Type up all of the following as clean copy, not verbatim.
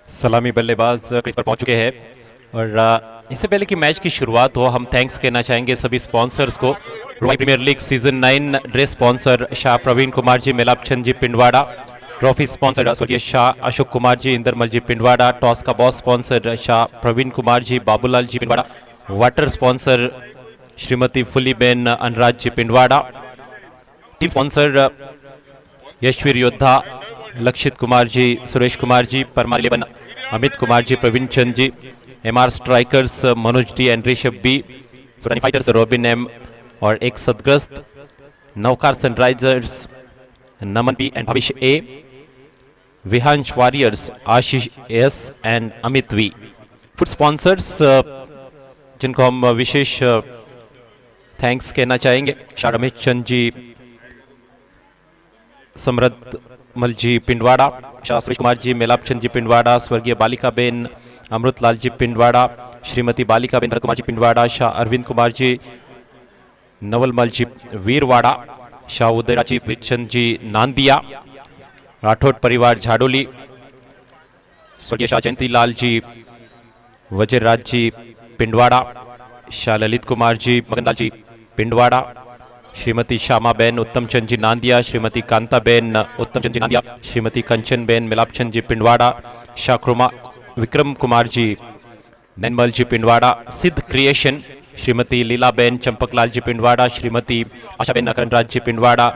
सलामी बल्लेबाज क्रीज पर पहुंच चुके हैं और इससे पहले कि मैच की शुरुआत हो हम थैंक्स कहना चाहेंगे सभी स्पॉन्सर्स को। Ruvai premier league season 9 dress sponsor Shah Praveen Kumar ji, Melap Chand ji Pindwara. Trophy sponsor स्वर्गीय शाह अशोक कुमार जी, इंदरमल जी पिंडवाड़ा। टॉस का boss sponsor Shah Praveen Kumar ji, Babulal ji Pindwara. Water sponsor Shrimati Fuliben Anuraj ji Pindwara. Team sponsor Yashveer Yoddha Lakshit Kumar ji, Suresh Kumar ji. Parmar 11 Amit Kumar ji, Praveen Chand ji. MR strikers Manoj D and Rishabh B. Surani fighters Robin M और एक सदग्रस्त। Navkar sunrisers Naman B and Bhavishya A. Vihansh warriors Ashish S and Amit V. Food sponsors जिनको हम विशेष thanks कहना चाहेंगे शाह रमेश चंद जी, समृद्ध मल जी पिंडवाड़ा। शाह सुरेश कुमार जी, मेलाप चंद जी पिंडवाड़ा। स्वर्गीय बालिका बेन अमृतलाल जी पिंडवाड़ा। श्रीमती बालिका बेन भरत कुमार जी पिंडवाड़ा। शाह अरविंद कुमार जी, नवलमल जी वीरवाड़ा। शाह उदयराज जी विचंद जी नांदिया। राठौड़ परिवार झाड़ोली। स्वर्गीय शाह जयंती लाल जी वज्रराज जी पिंडवाड़ा। शाह ललित कुमार जी मगनलाल जी पिंडवाड़ा। श्रीमती श्यामा बेन उत्तम चंद जी नांदिया। श्रीमती कांता बेन उत्तम चंद जी नांदिया। श्रीमती कंचन बेन मिलाप चंद जी पिंडवाड़ा। शाह विक्रम कुमार जी नैनमल जी पिंडवाड़ा। सिद्ध क्रिएशन श्रीमती लीला बेन चंपकलाल जी पिंडवाड़ा। श्रीमती आशा बेन अकरनराज जी पिंडवाड़ा।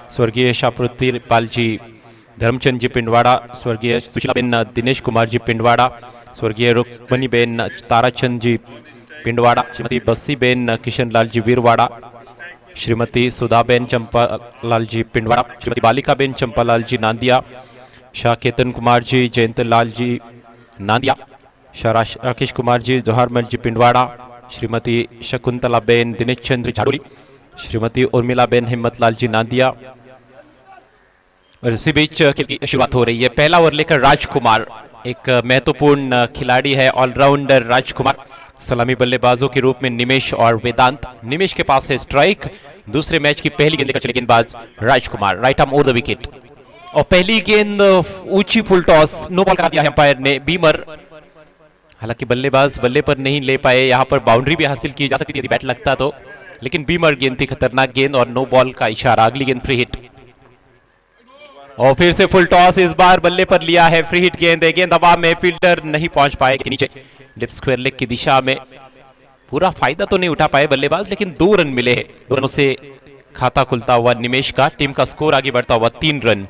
स्वर्गीय शाह पृथ्वीपाल जी धर्मचंद जी पिंडवाड़ा। स्वर्गीय सुशीला बेन दिनेश कुमार जी पिंडवाड़ा। स्वर्गीय रुक्मणी बेन ताराचंद जी पिंडवाड़ा। श्रीमती बस्सी बेन किशन लाल जी वीरवाड़ा। श्रीमती सुधाबेन चंपालाल जी पिंडवाड़ा। श्रीमती बालिका बेन चंपालाल जी नांदिया। शाह केतन कुमार जी जयंत लाल जी नांदिया। शाह राकेश कुमार जी जौहरमल जी पिंडवाड़ा। श्रीमती शकुंतला बेन दिनेश चंद्र झाड़ोली। श्रीमती उर्मिला बेन हिम्मतलाल जी नांदिया। और इसी बीच खेल की शुरुआत हो रही है। पहला ओवर लेकर राजकुमार, एक महत्वपूर्ण खिलाड़ी है ऑलराउंडर राजकुमार। सलामी बल्लेबाजों के रूप में निमेश और वेदांत। निमेश के पास है स्ट्राइक। दूसरे मैच की पहली गेंद लेकर चले गेंदबाज Rajkumar. Right arm over the wicket और पहली गेंद ऊंची फुल टॉस, नो बॉल करा दिया है अंपायर ने। बीमर, हालांकि बल्लेबाज बल्ले पर नहीं ले पाए। यहां पर बाउंड्री भी हासिल की जा सकती थी यदि बैट लगता तो, लेकिन बीमर गेंद थी, खतरनाक गेंद और नो बॉल का इशारा। अगली गेंद फ्री हिट और फिर से फुल टॉस। इस बार बल्ले पर लिया है, फ्री हिट गेंद है। गेंद हवा में, फील्डर नहीं पहुंच पाए नीचे डिप स्क्वायर लेग की दिशा में। पूरा फायदा तो नहीं उठा पाए बल्लेबाज, लेकिन 2 रन मिले हैं। दोनों से खाता खुलता हुआ निमेश का। टीम का स्कोर आगे बढ़ता हुआ 3 रन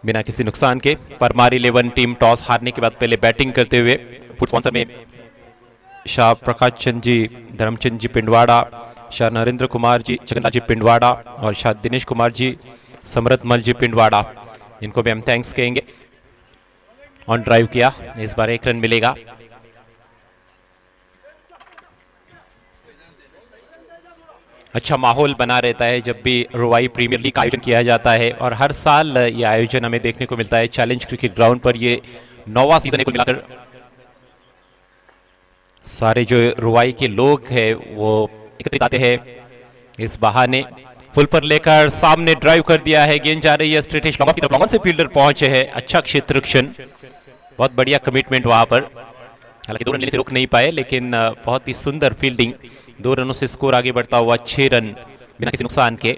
बिना किसी नुकसान के। परमार 11 टीम टॉस हारने के बाद पहले बैटिंग करते हुए। फुट स्पॉन्सर में शाह प्रकाश चंद जी धर्मचंद जी पिंडवाड़ा। शाह नरेंद्र कुमार जी जगन्नाथ जी पिंडवाड़ा और शाह दिनेश कुमार जी समृद्ध मल जी पिंडवाड़ा। इनको भी हम थैंक्स कहेंगे। ऑन ड्राइव किया, इस बार 1 रन मिलेगा। अच्छा माहौल बना रहता है जब भी रुवाई प्रीमियर लीग का आयोजन किया जाता है और हर साल ये आयोजन हमें देखने को मिलता है चैलेंज क्रिकेट ग्राउंड पर। ये 9वां सीजन है कुल मिलाकर। सारे जो रुवाई के लोग हैं वो एकत्रित आते हैं इस बहाने। फुल पर लेकर सामने ड्राइव कर दिया है। गेंद जा रही है स्ट्रेट एज की तरफ। से फील्डर पहुंचे हैं। अच्छा क्षेत्ररक्षण, बहुत बढ़िया कमिटमेंट वहां पर। हालांकि 2 रन लेने से रुक नहीं पाए, लेकिन बहुत ही सुंदर फील्डिंग। 2 रनों से स्कोर आगे बढ़ता हुआ 6 रन बिना किसी नुकसान के।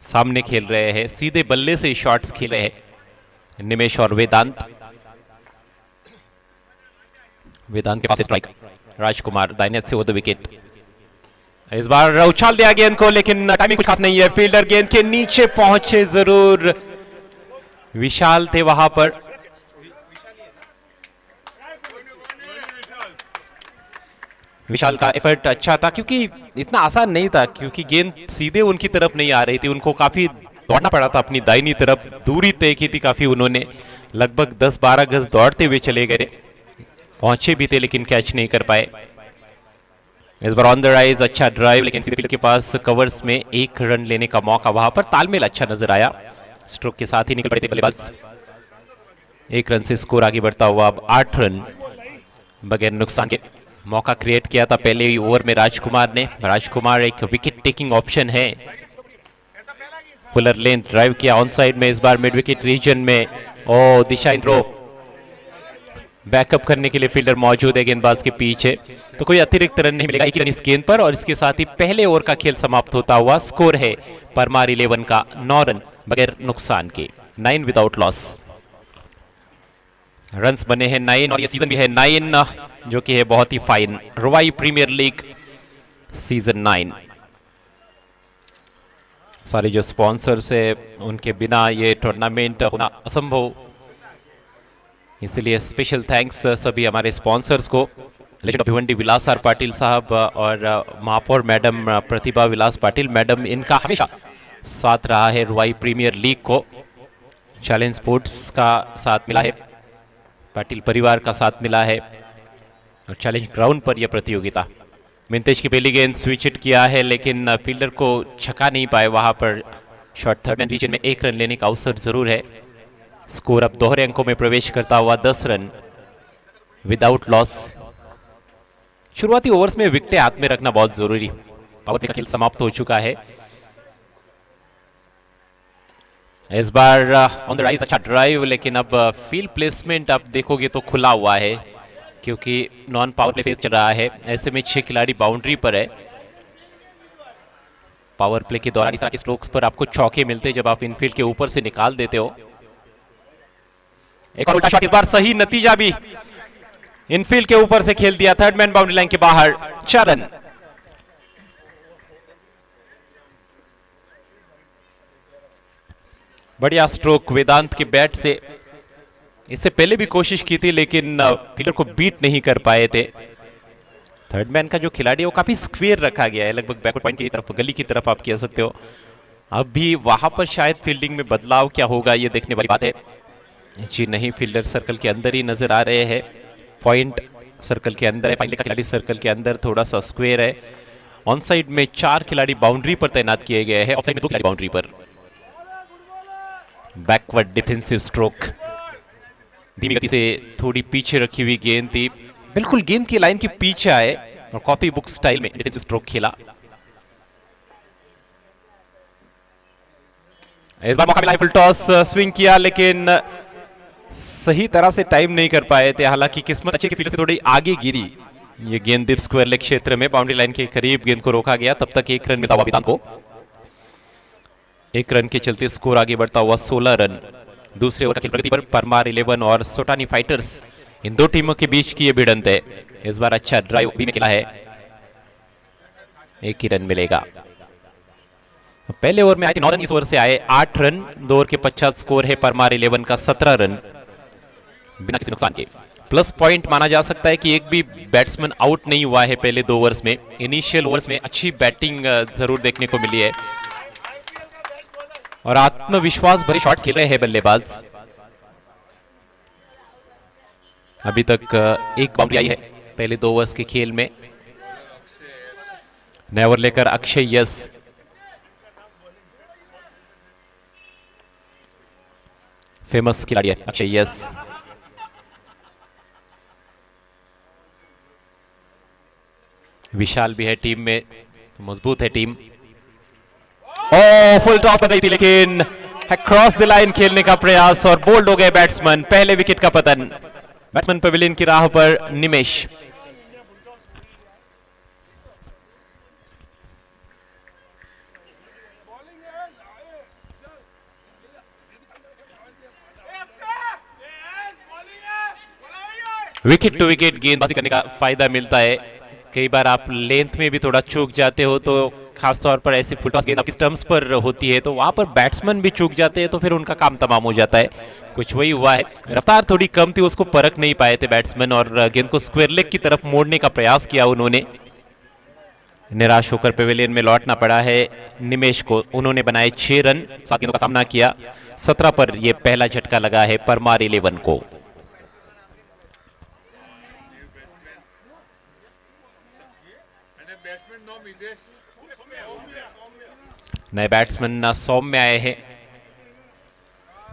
सामने खेल रहे हैं, सीधे बल्ले से शॉट्स खेल रहे हैं निमेश और वेदांत। वेदांत के पास स्ट्राइक। राजकुमार दाहिने हाथ से ओवर द विकेट। इस बार उछाल दिया गेंद को, लेकिन टाइमिंग कुछ खास नहीं है। फील्डर गेंद के नीचे पहुंचे जरूर, विशाल थे वहां पर। विशाल का एफर्ट अच्छा था, क्योंकि इतना आसान नहीं था, क्योंकि गेंद सीधे उनकी तरफ नहीं आ रही थी, उनको काफी दौड़ना पड़ा था अपनी दाहिनी तरफ। दूरी तय की थी काफी, उन्होंने लगभग 10-12 गज दौड़ते हुए चले गए, पहुंचे भी थे लेकिन कैच नहीं कर पाए। इस बार ऑन द राइज अच्छा ड्राइव, लेकिन सीधे फील्डर के पास कवर्स में 1 रन लेने का मौका, वहां पर तालमेल अच्छा नजर आया, स्ट्रोक के साथ ही निकल पड़े थे बल्लेबाज। 1 रन से स्कोर आगे बढ़ता हुआ अब 8 रन बगैर नुकसान के। मौका क्रिएट किया था पहले ही ओवर में राजकुमार ने। राजकुमार एक विकेट टेकिंग ऑप्शन है, फुलर लेंथ ड्राइव किया ऑन साइड में, इस बार मिड विकेट रीजन में। ओ दिशा थ्रो, बैकअप करने के लिए फील्डर मौजूद है गेंदबाज के पीछे, तो कोई अतिरिक्त रन नहीं मिलेगा। 1 रन इस गेंद पर, और इसके साथ ही पहले ओवर का खेल समाप्त होता हुआ। स्कोर है परमार 11 का 9 रन बगैर नुकसान के, 9 विदाउट लॉस। रन्स बने हैं 9, और ये सीजन भी है 9, जो कि है बहुत ही fine. Ruvai premier league season 9। सारे जो स्पॉन्सर्स है उनके बिना ये टूर्नामेंट होना असंभव, इसलिए स्पेशल थैंक्स सभी हमारे स्पॉन्सर्स को। Legend of Bhiwandi Vilas R Patil साहब और महापौर मैडम प्रतिभा विलास पाटिल मैडम, इनका हमेशा साथ रहा है रुवाई प्रीमियर लीग को। चैलेंज स्पोर्ट्स का साथ मिला है, पाटिल परिवार का साथ मिला है, और चैलेंज ग्राउंड पर यह प्रतियोगिता। मिंतेज की पहली गेंद स्विच हिट किया है, लेकिन फील्डर को छका नहीं पाए, वहां पर शॉर्ट थर्ड मैन रीजन में 1 रन लेने का अवसर जरूर है। स्कोर अब दोहरे अंकों में प्रवेश करता हुआ 10 रन विदाउट लॉस। शुरुआती ओवर्स में विकेटें हाथ में रखना बहुत जरूरी। पावर प्ले का खेल समाप्त हो चुका है। इस बार ऑन द राइज अच्छा ड्राइव, लेकिन अब फील्ड प्लेसमेंट आप देखोगे तो खुला हुआ है, क्योंकि नॉन पावर प्ले फेज चल रहा है। ऐसे में 6 खिलाड़ी बाउंड्री पर है। पावर प्ले के दौरान इस तरह के स्ट्रोक्स पर आपको चौके मिलते हैं जब आप इनफील्ड के ऊपर से निकाल देते हो। एक और उल्टा शॉट, इस बार सही नतीजा भी, इनफील्ड के ऊपर से खेल दिया, थर्ड मैन बाउंड्री लाइन के बाहर, 4 रन। बढ़िया स्ट्रोक वेदांत के बैट से। इससे पहले भी कोशिश की थी, लेकिन फील्डर को बीट नहीं कर पाए थे। थर्ड मैन का जो खिलाड़ी है वो काफी स्क्वेयर रखा गया है, लगभग बैकवर्ड पॉइंट की तरफ, गली की तरफ आप कह सकते हो। अब भी वहां पर शायद फील्डिंग में बदलाव क्या होगा ये देखने वाली बात है। जी नहीं, फील्डर सर्कल के अंदर ही नजर आ रहे हैं। पॉइंट सर्कल के अंदर है, फाइनल का खिलाड़ी सर्कल के अंदर थोड़ा सा स्क्वेयर है। ऑन साइड में 4 खिलाड़ी बाउंड्री पर तैनात किए गए हैं, ऑफ साइड में 2 खिलाड़ी बाउंड्री पर। बैकवर्ड डिफेंसिव स्ट्रोक, धीमी गति से थोड़ी पीछे रखी हुई गेंद थी, बिल्कुल गेंद की लाइन के पीछे आए और कॉपी बुक स्टाइल में डिफेंसिव स्ट्रोक खेला। इस बार मौका मिला, फुल टॉस स्विंग किया, लेकिन सही तरह से टाइम नहीं कर पाए थे। हालांकि किस्मत अच्छी, फील्डर से थोड़ी आगे गिरी ये गेंद दीप स्क्वायर लेग क्षेत्र में, बाउंड्री लाइन के करीब गेंद को रोका गया। तब तक 1 रन मिला वेदांत को। 1 रन के चलते स्कोर आगे बढ़ता हुआ 16 रन। दूसरे ओवर का खेल प्रगति पर परमार 11 और सोटानी फाइटर्स, इन 2 टीमों के बीच की ये भिड़ंत है। इस बार अच्छा ड्राइव भी खेला है, 1 ही रन मिलेगा। पहले ओवर में आए थे 9 रन, इस ओवर से आए 8 रन। 2 ओवर के पश्चात स्कोर है परमार 11 का 17 रन बिना किसी नुकसान के। प्लस पॉइंट माना जा सकता है कि एक भी बैट्समैन आउट नहीं हुआ है पहले 2 ओवर्स में। इनिशियल ओवर्स में अच्छी बैटिंग जरूर देखने को मिली है, और आत्मविश्वास भरे शॉट्स खेल रहे हैं बल्लेबाज। अभी तक 1 बाउंड्री आई है पहले 2 ओवर्स के खेल में। नया ओवर लेकर अक्षय यस, फेमस खिलाड़ी है अक्षय यस। विशाल भी है टीम में, तो मजबूत है टीम। फुल टॉस बन रही थी, लेकिन क्रॉस द लाइन खेलने का प्रयास और बोल्ड हो गए बैट्समैन। पहले विकेट का पतन। बैट्समैन पवेलियन की राह पर निमेश। विकेट टू विकेट गेंदबाजी करने का फायदा मिलता है। कई बार आप लेंथ में भी थोड़ा चूक जाते हो, तो खासतौर पर ऐसी फुल टॉस गेंद आपकी स्टंप्स पर होती है, तो वहां पर बैट्समैन भी चूक जाते हैं, तो फिर उनका काम तमाम हो जाता है। कुछ वही हुआ है, रफ्तार थोड़ी कम थी, उसको परख नहीं पाए थे बैट्समैन, और गेंद को स्क्वायर लेग की तरफ मोड़ने का प्रयास किया उन्होंने। निराश होकर पेविलियन में लौटना पड़ा है निमेश को। उन्होंने बनाए 6 रन, 7 गेंदों का सामना किया। 17 पर यह पहला झटका लगा है परमार 11 को। नए बैट्समैन सौम्य आए हैं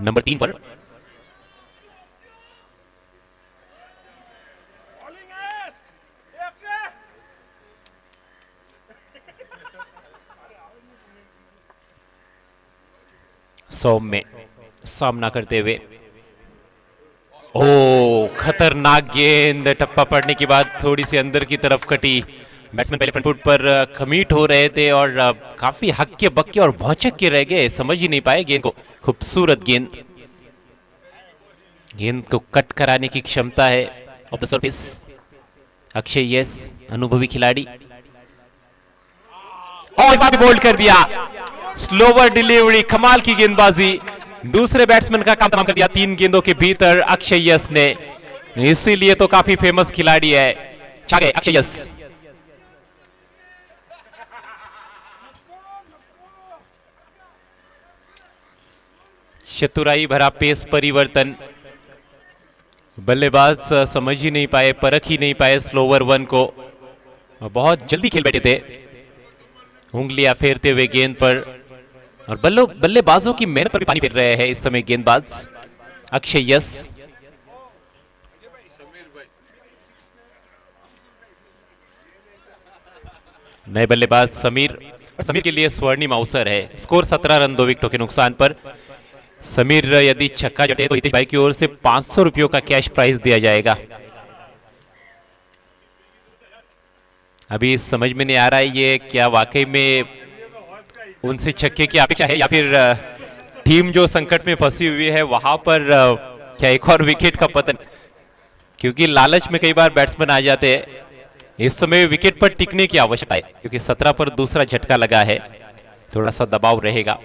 नंबर 3 पर। सौम्य सामना करते हुए, ओ खतरनाक गेंद, टप्पा पड़ने के बाद थोड़ी सी अंदर की तरफ कटी। बैट्समैन पहले फ्रंट फुट पर कमिट हो रहे थे और काफी हक्के बक्के और भौचक के रह गए, समझ ही नहीं पाए गेंद को। खूबसूरत गेंद, गेंद को कट कराने की क्षमता है of the surface Akshay yes, अनुभवी खिलाड़ी। और इस बार भी बोल्ड कर दिया, स्लोवर डिलीवरी, कमाल की गेंदबाजी। दूसरे बैट्समैन का काम तमाम कर दिया 3 गेंदों के भीतर अक्षय यस ने, इसीलिए तो काफी फेमस खिलाड़ी है। छा गए अक्षय यस। चतुराई भरा पेस परिवर्तन, बल्लेबाज समझ ही नहीं पाए, परख ही नहीं पाए स्लोवर 1 को, बहुत जल्दी खेल बैठे थे उंगलियां फेरते हुए गेंद पर। और बल्लेबाजों की मेहनत पर भी पानी फेर रहे हैं इस समय गेंदबाज अक्षय यस। नए बल्लेबाज समीर, और समीर के लिए स्वर्णिम अवसर है। स्कोर 17 रन 2 विकेटों के नुकसान पर। समीर यदि छक्का जड़े तो हितेश भाई की ओर से 500 रुपयों का कैश प्राइज दिया जाएगा। अभी समझ में नहीं आ रहा है ये क्या वाकई में उनसे छक्के की अपेक्षा है या फिर टीम जो संकट में फंसी हुई है वहां पर क्या एक और विकेट का पतन, क्योंकि लालच में कई बार बैट्समैन आ जाते हैं। इस समय विकेट पर टिकने की आवश्यकता है क्योंकि 17 पर दूसरा झटका लगा है, थोड़ा सा दबाव रहेगा,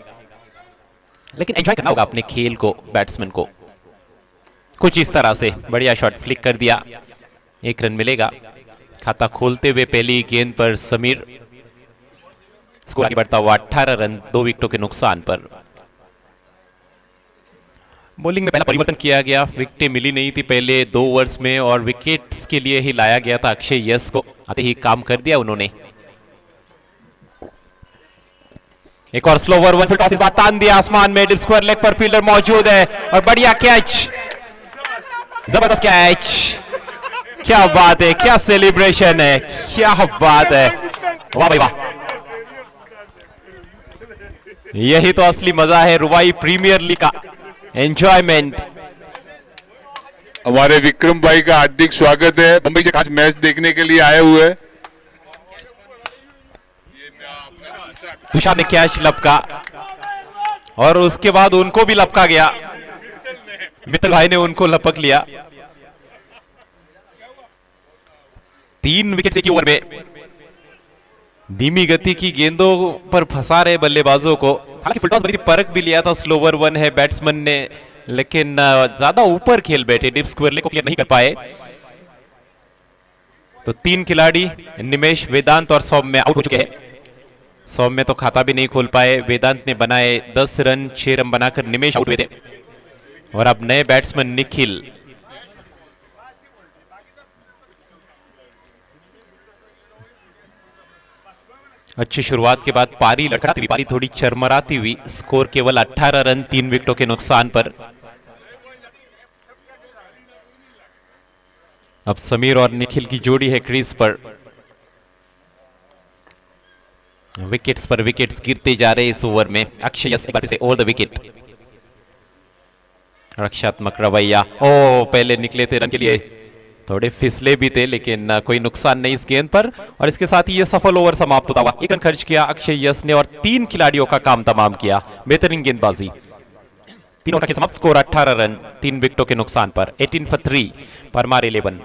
लेकिन एंजॉय करना होगा अपने खेल को बैट्समैन को। कुछ इस तरह से बढ़िया शॉट फ्लिक कर दिया, 1 रन मिलेगा। खाता खोलते हुए पहली गेंद पर समीर, स्कोर आगे बढ़ता हुआ 18 रन 2 विकेटों के नुकसान पर। बॉलिंग में पहला परिवर्तन किया गया, विकेटें मिली नहीं थी पहले 2 ओवर्स में और विकेट्स के लिए ही लाया गया था अक्षय यस को, आते ही काम कर दिया उन्होंने। एक और स्लोवर 1 फुल टॉस, इस बार तान दिया आसमान में, डिप स्क्वायर लेग पर फील्डर मौजूद है और बढ़िया कैच, जबरदस्त कैच, क्या बात है, क्या सेलिब्रेशन है, क्या बात है, वाह भाई वाह। यही तो असली मजा है रुवाई प्रीमियर लीग का, एंजॉयमेंट। हमारे विक्रम भाई का हार्दिक स्वागत है, मुंबई से खास मैच देखने के लिए आए हुए। तुषार ने कैच लपका और उसके बाद उनको भी लपका गया, मित्तल भाई ने उनको लपक लिया। 3 विकेट एक ही ओवर में धीमी गति की गेंदों पर फंसा रहे बल्लेबाजों को। हालांकि फुल टॉस बड़ी परख भी लिया था, स्लोवर 1 है बैट्समैन ने, लेकिन ज्यादा ऊपर खेल बैठे, डिप स्क्वायर लेग को क्लियर नहीं कर पाए। तो 3 खिलाड़ी निमेश, वेदांत और सौम्य आउट हो चुके हैं। सौम्य तो खाता भी नहीं खोल पाए, वेदांत ने बनाए 10 रन, 6 रन बनाकर निमेश आउट हुए थे। और अब नए बैट्समैन निखिल, अच्छी शुरुआत के बाद पारी लड़खड़ाती हुई, पारी थोड़ी चरमराती हुई, स्कोर केवल 18 रन 3 विकेटों के नुकसान पर। अब समीर और निखिल की जोड़ी है क्रीज पर। विकेट्स पर विकेट्स गिरते जा रहे इस ओवर में। अक्षय यस एक बार फिर से ओवर द विकेट, रक्षात्मक रवैया, ओ पहले निकले थे रन के लिए, थोड़े फिसले भी थे लेकिन कोई नुकसान नहीं इस गेंद पर। और इसके साथ ही यह सफल ओवर समाप्त होता हुआ। 1 रन खर्च किया अक्षय यस ने और 3 खिलाड़ियों का काम तमाम किया, बेहतरीन गेंदबाजी। 3 ओवर का खेल समाप्त, स्कोर 18 रन 3 विकेटों के नुकसान पर। 18 for 3 परमार 11।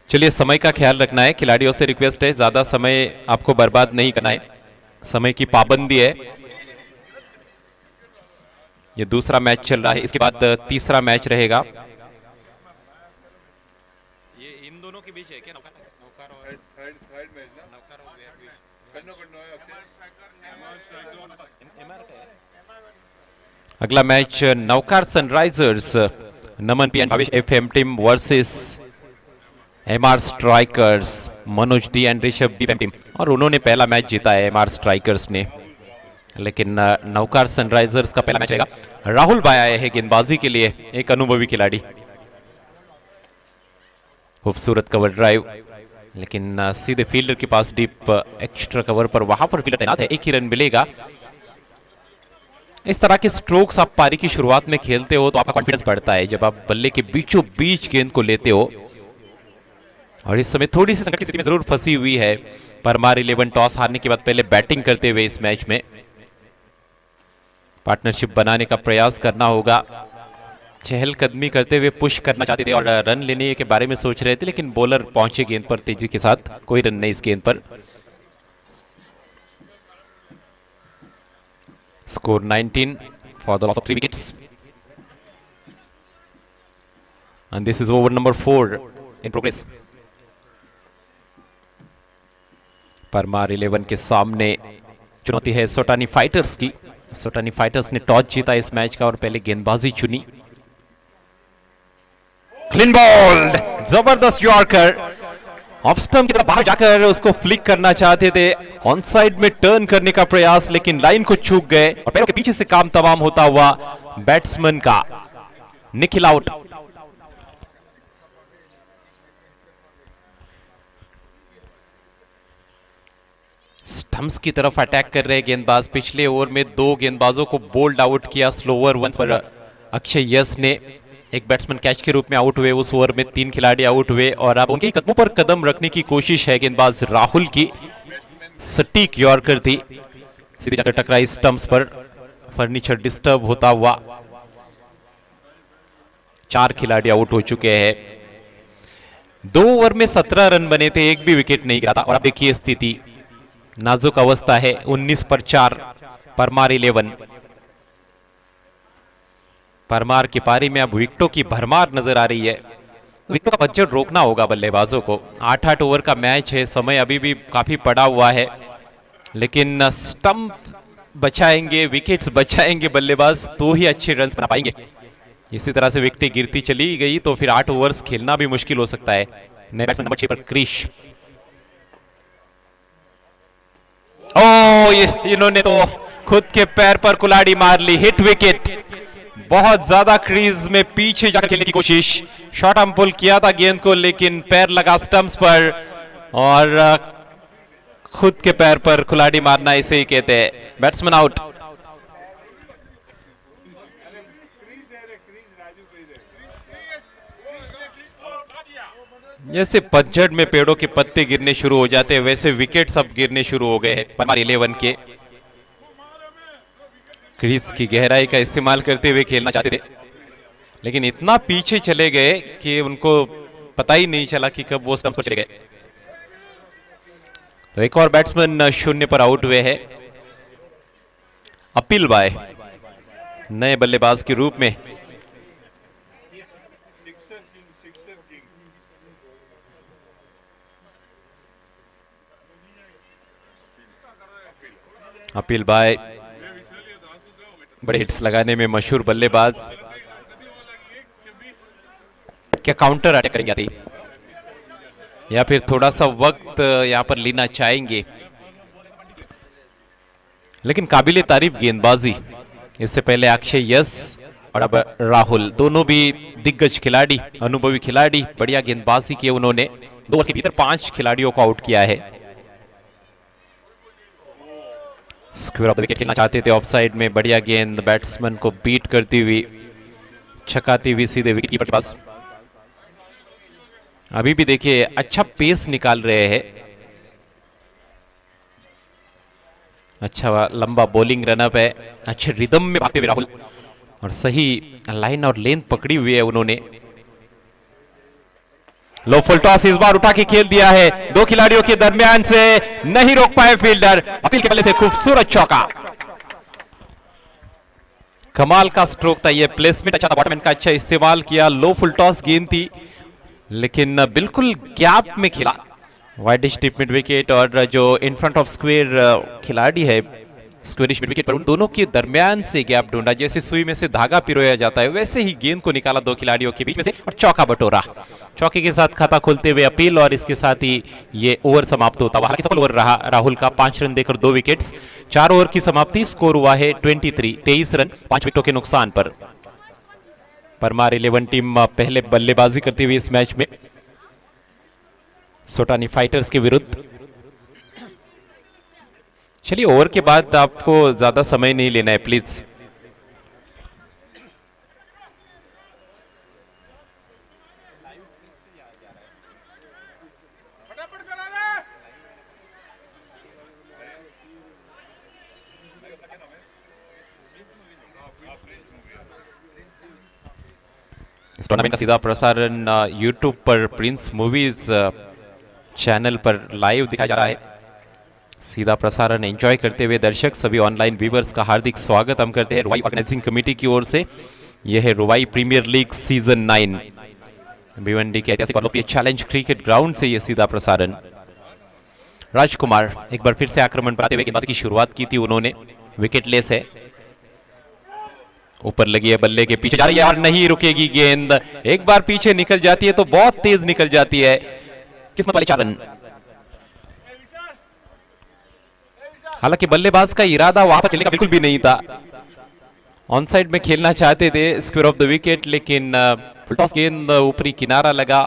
चलिए समय का ख्याल रखना है, खिलाड़ियों से रिक्वेस्ट है ज्यादा समय आपको बर्बाद नहीं करना है, समय की पाबंदी है। ये दूसरा मैच चल रहा है, इसके बाद तीसरा मैच रहेगा। ये इन दोनों के बीच है क्या? नौकार और थर्ड मैच ना नौकार हो गया बीच। अगला match नौकार Sunrisers Naman P and Bhavesh FM team versus MR strikers Manoj D and Rishabh D team. और उन्होंने पहला मैच जीता है एमआर स्ट्राइकर्स ने, लेकिन नौकार सनराइजर्स का पहला मैच रहेगा। राहुल भाई आए हैं गेंदबाजी के लिए, एक अनुभवी खिलाड़ी। खूबसूरत कवर ड्राइव, लेकिन सीधे फील्डर के पास डीप एक्स्ट्रा कवर पर वहां पर फील्डर तैनात है, एक ही रन मिलेगा। इस तरह के स्ट्रोक्स आप पारी की शुरुआत में खेलते हो तो आपका कॉन्फिडेंस बढ़ता है, जब आप बल्ले के बीचों बीच गेंद को लेते हो। और इस समय थोड़ी सी संकट की स्थिति में जरूर फंसी हुई है परमार 11 टॉस हारने के बाद पहले बैटिंग करते हुए इस मैच में पार्टनरशिप बनाने का प्रयास करना होगा। चहलकदमी करते हुए पुश करना चाहते थे और रन लेने के बारे में सोच रहे थे, लेकिन बॉलर पहुंचे गेंद पर तेजी के साथ, कोई रन नहीं इस गेंद पर। Score 19 for the loss of 3 wickets and this is over number 4 in progress. Parmar 11 के सामने चुनौती है सोटानी फाइटर्स की। सोटानी फाइटर्स ने टॉस जीता इस मैच का और पहले गेंदबाजी चुनी। क्लीन बॉल, जबरदस्त यॉर्कर, ऑफ स्टंप की तरफ बाहर जाकर उसको फ्लिक करना चाहते थे, ऑन साइड में टर्न करने का प्रयास, लेकिन लाइन को चूक गए और पैरों के पीछे से काम तमाम होता हुआ बैट्समैन का निखिल आउट। स्टंप्स की तरफ अटैक कर रहे गेंदबाज। पिछले ओवर में 2 गेंदबाजों को बोल्ड आउट किया स्लोअर वंस पर अक्षय यस ने, एक बैट्समैन कैच के रूप में आउट हुए। उस ओवर में 3 खिलाड़ी आउट हुए और अब उनके कदमों पर कदम रखने की कोशिश है गेंदबाज राहुल की। सटीक यॉर्कर थी, सीधे जाकर टकराई स्टंप्स पर, फर्नीचर डिस्टर्ब होता हुआ। 4 खिलाड़ी आउट हो चुके हैं। 2 ओवर में 17 रन बने थे, एक भी विकेट नहीं गिरा था। और अब देखिए स्थिति, नाजुक अवस्था है। 19 पर 4 परमार 11। परमार की पारी में अब विकेटों की भरमार नजर आ रही है। विकेटों का बजट रोकना होगा बल्लेबाजों को। 8-8 ओवर का मैच है, समय अभी भी काफी पड़ा हुआ है, लेकिन स्टंप बचाएंगे, विकेट्स बचाएंगे बल्लेबाज तो ही अच्छे रन बना पाएंगे। इसी तरह से विकेटें गिरती चली गई तो फिर 8 ओवर्स खेलना भी मुश्किल हो सकता है। नए बैट्समैन नंबर 6 पर क्रिश। इन्होंने तो खुद के पैर पर कुल्हाड़ी मार ली, हिट विकेट। बहुत ज्यादा क्रीज में पीछे जाकर खेलने की कोशिश, शॉर्ट आर्म पुल किया था गेंद को, लेकिन पैर लगा स्टंप्स पर और खुद के पैर पर कुल्हाड़ी मारना इसे ही कहते हैं। Batsman out. जैसे पतझड़ में पेड़ों के पत्ते गिरने शुरू हो जाते हैं, वैसे विकेट सब गिरने शुरू हो गए हैं परमार 11 के। क्रीज की गहराई का इस्तेमाल करते हुए खेलना चाहते थे, लेकिन इतना पीछे चले गए कि उनको पता ही नहीं चला कि कब वो स्टंप्स पर चले गए। तो एक और बैट्समैन 0 पर आउट हुए हैं। अपिल बाय नए बल्लेबाज के रूप में। अपिल बाय बड़े हिट्स लगाने में मशहूर बल्लेबाज। क्या काउंटर अटैक करेंगे आती, या फिर थोड़ा सा वक्त यहां पर लेना चाहेंगे, लेकिन काबिले तारीफ गेंदबाजी। इससे पहले अक्षय यस और अब राहुल, दोनों भी दिग्गज खिलाड़ी, अनुभवी खिलाड़ी। बढ़िया गेंदबाजी की उन्होंने। 2 ओवर के भीतर 5 खिलाड़ियों को आउट किया है। स्क्वायर ऑफ द विकेट खेलना चाहते थे, ऑफ साइड में बढ़िया गेंद, बैट्समैन को बीट करती हुई, छकाती हुई सीधे विकेट कीपर के पास। अभी भी देखिए अच्छा पेस निकाल रहे हैं। अच्छा लंबा बॉलिंग रनअप है, अच्छे रिदम में भागते हुए राहुल, और सही लाइन और लेंथ पकड़ी हुई है उन्होंने। लो फुल टॉस इस बार उठा के खेल दिया है, 2 खिलाड़ियों के दरमियान से नहीं रोक पाए फील्डर। अपील के बल्ले से खूबसूरत चौका। कमाल का स्ट्रोक था ये, प्लेसमेंट अच्छा था, बॉटमैन का अच्छा इस्तेमाल किया, लो फुल टॉस गेंद थी लेकिन बिल्कुल गैप में खेला, वाइडिश टिप मिड विकेट, और जो इन फ्रंट ऑफ स्क्वेयर खिलाड़ी है स्क्वेरिश मिड विकेट पर, उन दोनों के दरमियान से गैप ढूंढा, जैसे सुई में से धागा पिरोया जाता है वैसे ही गेंद को निकाला दो खिलाड़ियों के बीच में से और चौका बटोरा। चौके के साथ खाता खोलते हुए अपील, और इसके साथ ही ये ओवर समाप्त होता हुआ, हालांकि सफल ओवर रहा राहुल का, 5 रन देकर 2 विकेट्स, 4 ओवर की समाप्ति, स्कोर हुआ है 23 रन 5 विकेटों के नुकसान पर। परमार 11 टीम पहले बल्लेबाजी करती हुई इस मैच में सोटानी फाइटर्स के विरुद्ध। चलिए ओवर के बाद आपको ज्यादा समय नहीं लेना है प्लीज। इस टूर्नामेंट का सीधा प्रसारण यूट्यूब पर प्रिंस मूवीज चैनल पर लाइव दिखाया जा रहा है। सीधा प्रसारण एंजॉय करते हुए दर्शक सभी ऑनलाइन व्यूवर्स का हार्दिक स्वागत हम करते हैं रुवाई ऑर्गेनाइजिंग कमेटी की ओर से। यह है Ruvai premier league season 9 Bhiwandi के ऐतिहासिक और लोकप्रिय चैलेंज क्रिकेट ग्राउंड से यह सीधा प्रसारण। राजकुमार एक बार फिर से आक्रमण पर आते हुए गेंदबाजी की शुरुआत की थी उन्होंने, विकेटलेस है, ऊपर लगी है, बल्ले के पीछे जा रही है और नहीं रुकेगी गेंद, एक बार पीछे निकल जाती है तो बहुत तेज निकल जाती है, किस्मत वाले 4 रन। हालांकि बल्लेबाज का इरादा वहां पर खेलने का बिल्कुल भी नहीं था, ऑन साइड में खेलना चाहते थे स्क्वायर ऑफ द विकेट, लेकिन फुल टॉस गेंद ऊपरी किनारा लगा,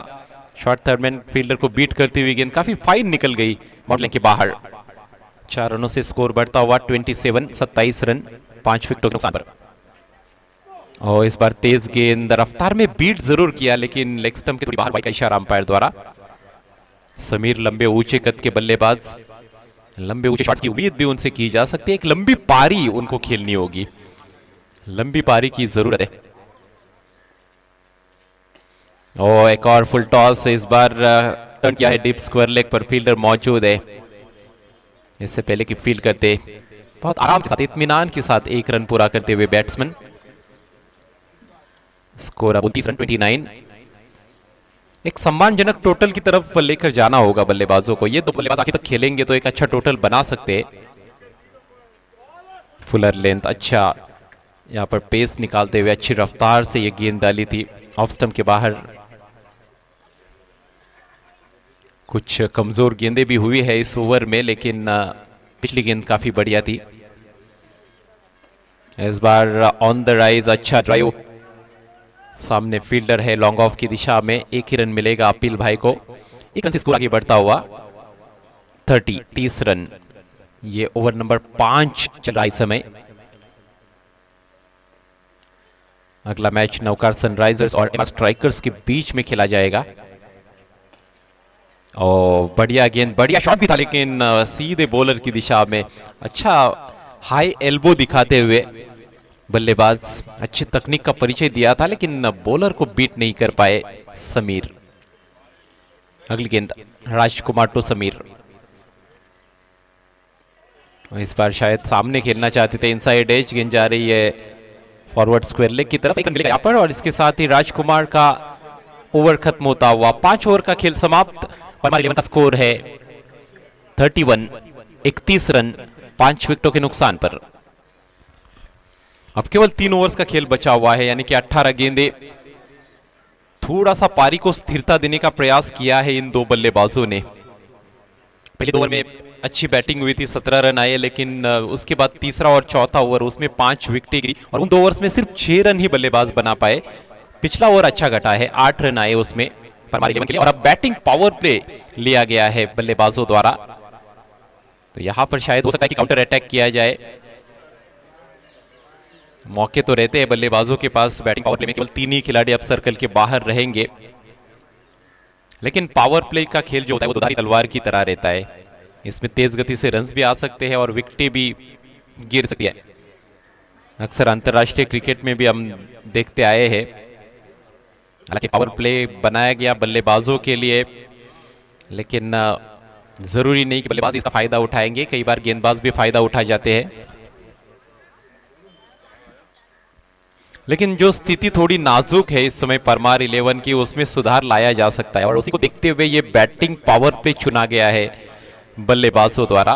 शॉर्ट थर्डमैन फील्डर को बीट करती हुई गेंद काफी फाइन निकल गई मॉडलिंग के बाहर। 4 रनों से स्कोर बढ़ता हुआ 27 रन 5 विकेटों के नुकसान पर। और इस बार तेज गेंद रफ्तार में बीट जरूर किया लेकिन लेग स्टंप के थोड़ी बाहर का इशारा अंपायर द्वारा। समीर लंबे ऊंचे कद के बल्लेबाज, लंबे ऊंचे शॉट्स की उम्मीद भी उनसे की जा सकती है, एक लंबी पारी उनको खेलनी होगी, लंबी पारी की जरूरत है। और एक और फुल टॉस, इस बार टर्न किया है डीप स्क्वायर लेग पर, फील्डर मौजूद है, इससे पहले कि फील्ड करते बहुत आराम के साथ इत्मीनान के साथ 1 रन पूरा करते हुए बैट्समैन। स्कोर अब 29 रन 29। एक सम्मानजनक टोटल की तरफ लेकर जाना होगा बल्लेबाजों को, ये दो बल्लेबाज आखिर तक खेलेंगे तो एक अच्छा टोटल बना सकते हैं। फुलर लेंथ अच्छा, यहां पर पेस निकालते हुए अच्छी रफ्तार से ये गेंद डाली थी ऑफ स्टंप के बाहर। कुछ कमजोर गेंदें भी हुई है इस ओवर में, लेकिन पिछली गेंद काफी बढ़िया थी। इस बार ऑन द राइज अच्छा ड्राइव, सामने फील्डर है लॉन्ग ऑफ की दिशा में, 1 ही रन मिलेगा अपील भाई को, 1 रन से स्कोर आगे बढ़ता हुआ 30 रन। ये ओवर नंबर 5 चल रहा इस समय। अगला मैच नवकार सनराइजर्स और एमआर स्ट्राइकर्स के बीच में खेला जाएगा। और बढ़िया गेंद, बढ़िया शॉट भी था लेकिन सीधे बॉलर की दिशा में, अच्छा हाई एल्बो दिखाते हुए बल्लेबाज, अच्छी तकनीक का परिचय दिया था लेकिन बॉलर को बीट नहीं कर पाए समीर। अगली गेंद राजकुमार टू समीर, इस बार शायद सामने खेलना चाहते थे, इनसाइड एज गेंद जा रही है फॉरवर्ड स्क्वायर लेग की तरफ, 1 रन मिलेगा यहां पर, और इसके साथ ही राजकुमार का ओवर खत्म होता हुआ 5 ओवर का खेल समाप्त। परमार 11 का स्कोर है 31 रन 5 विकेटों के नुकसान पर। अब केवल 3 ओवर्स का खेल बचा हुआ है, यानी कि 18 गेंदें। थोड़ा सा पारी को स्थिरता देने का प्रयास किया है इन दो बल्लेबाजों ने। पहले 2 ओवर में अच्छी बैटिंग हुई थी, 17 रन आए, लेकिन उसके बाद तीसरा और चौथा ओवर उसमें 5 विकेटें गिरी और उन 2 ओवर्स में सिर्फ 6 रन ही बल्लेबाज बना पाए। पिछला ओवर अच्छा घटा है, 8 रन आए उसमें परमार 11 के लिए, और अब बैटिंग पावर प्ले लिया गया है बल्लेबाजों द्वारा, तो यहां पर शायद हो सकता है कि काउंटर अटैक किया जाए। मौके तो रहते हैं बल्लेबाजों के पास बैटिंग पावर प्ले में, केवल 3 ही खिलाड़ी अब सर्कल के बाहर रहेंगे, लेकिन पावर प्ले का खेल जो होता है वो दुधारी तलवार की तरह रहता है, इसमें तेज गति से रन्स भी आ सकते हैं और विकेटें भी गिर सकती है। अक्सर अंतर्राष्ट्रीय क्रिकेट में भी हम देखते आए हैं। हालांकि पावर प्ले बनाया गया बल्लेबाजों के लिए, लेकिन जरूरी नहीं कि बल्लेबाज इसका फायदा उठाएंगे, कई बार गेंदबाज भी फायदा उठा जाते हैं। लेकिन जो स्थिति थोड़ी नाजुक है इस समय परमार 11 की, उसमें सुधार लाया जा सकता है और उसी को देखते हुए ये बैटिंग पावर पे चुना गया है बल्लेबाजों द्वारा।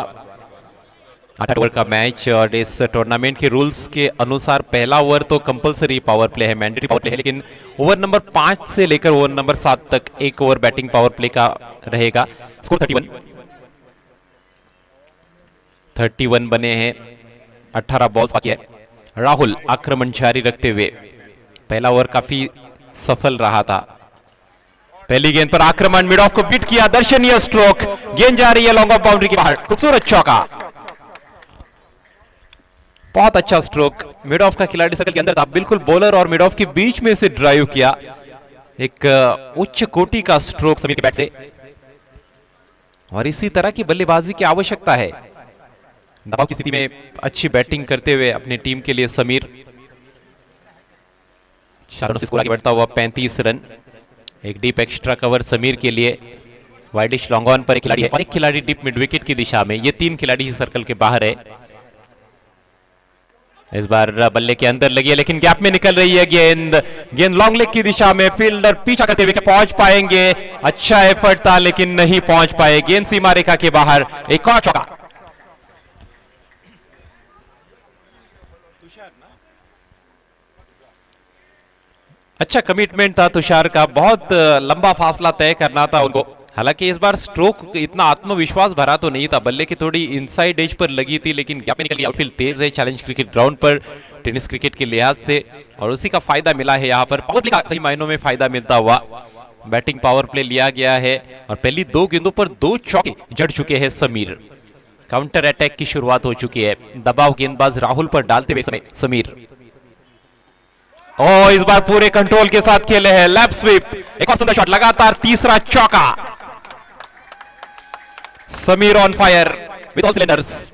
8 ओवर का मैच और इस टूर्नामेंट के रूल्स के अनुसार पहला ओवर तो कंपलसरी पावर प्ले है, मैंडेटरी पावर प्ले है, लेकिन ओवर नंबर 5 से लेकर ओवर नंबर 7 तक एक ओवर बैटिंग पावर प्ले का रहेगा। स्कोर 31 बने हैं, 18 बॉल्स बाकी है। राहुल आक्रमण जारी रखते हुए, पहला ओवर काफी सफल रहा था। पहली गेंद पर आक्रमण, मिड ऑफ को बीट किया, दर्शनीय स्ट्रोक, गेंद जा रही है लॉन्ग ऑफ बाउंड्री के बाहर, खूबसूरत चौका, बहुत अच्छा स्ट्रोक। मिड ऑफ का खिलाड़ी सर्कल के अंदर था, बिल्कुल बॉलर और मिड ऑफ के बीच में से ड्राइव किया, एक उच्च कोटि का स्ट्रोक समीर के बैट से, और इसी तरह की बल्लेबाजी की आवश्यकता है। दबाव की स्थिति में अच्छी बैटिंग करते हुए अपनी टीम के लिए समीर 4 रनों से स्कोर आगे बढ़ता हुआ 35 रन। एक डीप एक्स्ट्रा कवर समीर के लिए, वाइडिश लॉन्ग ऑन पर एक खिलाड़ी है और एक खिलाड़ी डीप मिड विकेट की दिशा में, ये 3 खिलाड़ी ही सर्कल के बाहर है। इस बार बल्ले के अंदर लगी है लेकिन गैप में निकल रही है गेंद, गेंद लॉन्ग लेग की दिशा में, फील्डर पीछा करते हुए पहुंच पाएंगे, अच्छा एफर्ट था लेकिन नहीं पहुंच पाए, गेंद सीमा रेखा के बाहर, एक और चौका। अच्छा कमिटमेंट था तुषार का, बहुत लंबा फासला तय करना था उनको। हालांकि इस बार स्ट्रोक इतना आत्मविश्वास भरा तो नहीं था, बल्ले की थोड़ी इनसाइड एज पर लगी थी लेकिन गैप में निकल गया। आउटफील्ड तेज है चैलेंज क्रिकेट ग्राउंड पर टेनिस क्रिकेट के लिहाज से, और उसी का फायदा मिला है यहाँ पर, पावर प्ले का सही मायनों में फायदा मिलता हुआ। बैटिंग पावर प्ले लिया गया है और पहली 2 गेंदों पर 2 चौके जड़ चुके हैं समीर। काउंटर अटैक की शुरुआत हो चुकी है, दबाव गेंदबाज राहुल पर डालते हुए समय समीर, और इस बार पूरे कंट्रोल के साथ खेले हैं, लैप स्वीप, एक और सुंदर शॉट, लगातार तीसरा चौका। Sameer on fire with all cylinders,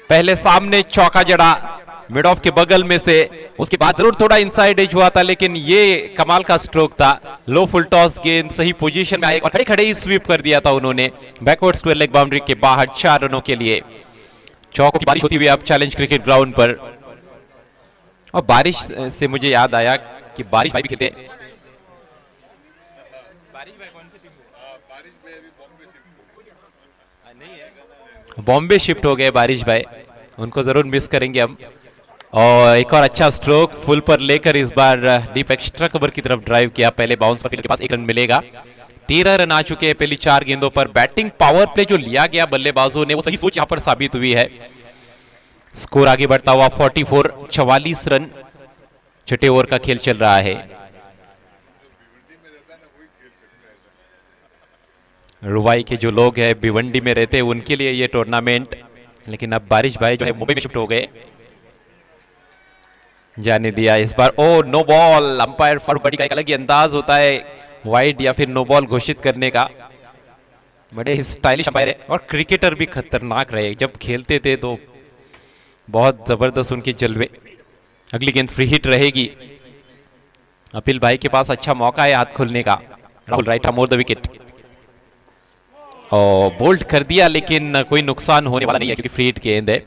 पहले सामने चौका जड़ा मिड ऑफ के बगल में से, उसके बाद जरूर थोड़ा इनसाइड एज हुआ था लेकिन ये कमाल का स्ट्रोक था। लो फुल टॉस गेंद सही पोजीशन में आए और खड़े खड़े ही स्वीप कर दिया था उन्होंने, बैकवर्ड स्क्वायर लेग बाउंड्री के बाहर 4 रनों के लिए। चौकों की बारिश होती हुई अब चैलेंज क्रिकेट ग्राउंड पर, और बारिश से मुझे याद आया कि बारिश भाई भी खेलते हैं। बॉम्बे शिफ्ट हो गए बारिश भाई, उनको जरूर मिस करेंगे हम। और एक और अच्छा स्ट्रोक फुल पर लेकर इस बार डीप एक्स्ट्रा कवर की तरफ ड्राइव किया, पहले बाउंस पर फील्ड के पास 1 रन मिलेगा। 13 रन आ चुके हैं पहली 4 गेंदों पर। बैटिंग पावर प्ले जो लिया गया बल्लेबाजों ने, वो सही सोच यहां पर साबित हुई है। स्कोर आगे बढ़ता हुआ 44 रन, छठे ओवर का खेल चल रहा है। रुवाई के जो लोग हैं भिवंडी में रहते हैं उनके लिए ये टूर्नामेंट, लेकिन अब बारिश भाई जो है मुंबई में शिफ्ट हो गए, जाने दिया इस बार। Oh no ball, umpire for बड़ी का एक अलग ही अंदाज होता है वाइड या फिर नो बॉल घोषित करने का, बड़े स्टाइलिश अंपायर है। और क्रिकेटर भी खतरनाक रहे, जब खेलते थे तो बहुत जबरदस्त उनके जलवे। अगली गेंद फ्री हिट रहेगी, अपिल भाई के पास अच्छा मौका है हाथ खोलने का। Rahul right more the wicket, और बोल्ड कर दिया लेकिन कोई नुकसान होने वाला नहीं है क्योंकि फ्री हिट गेंद है।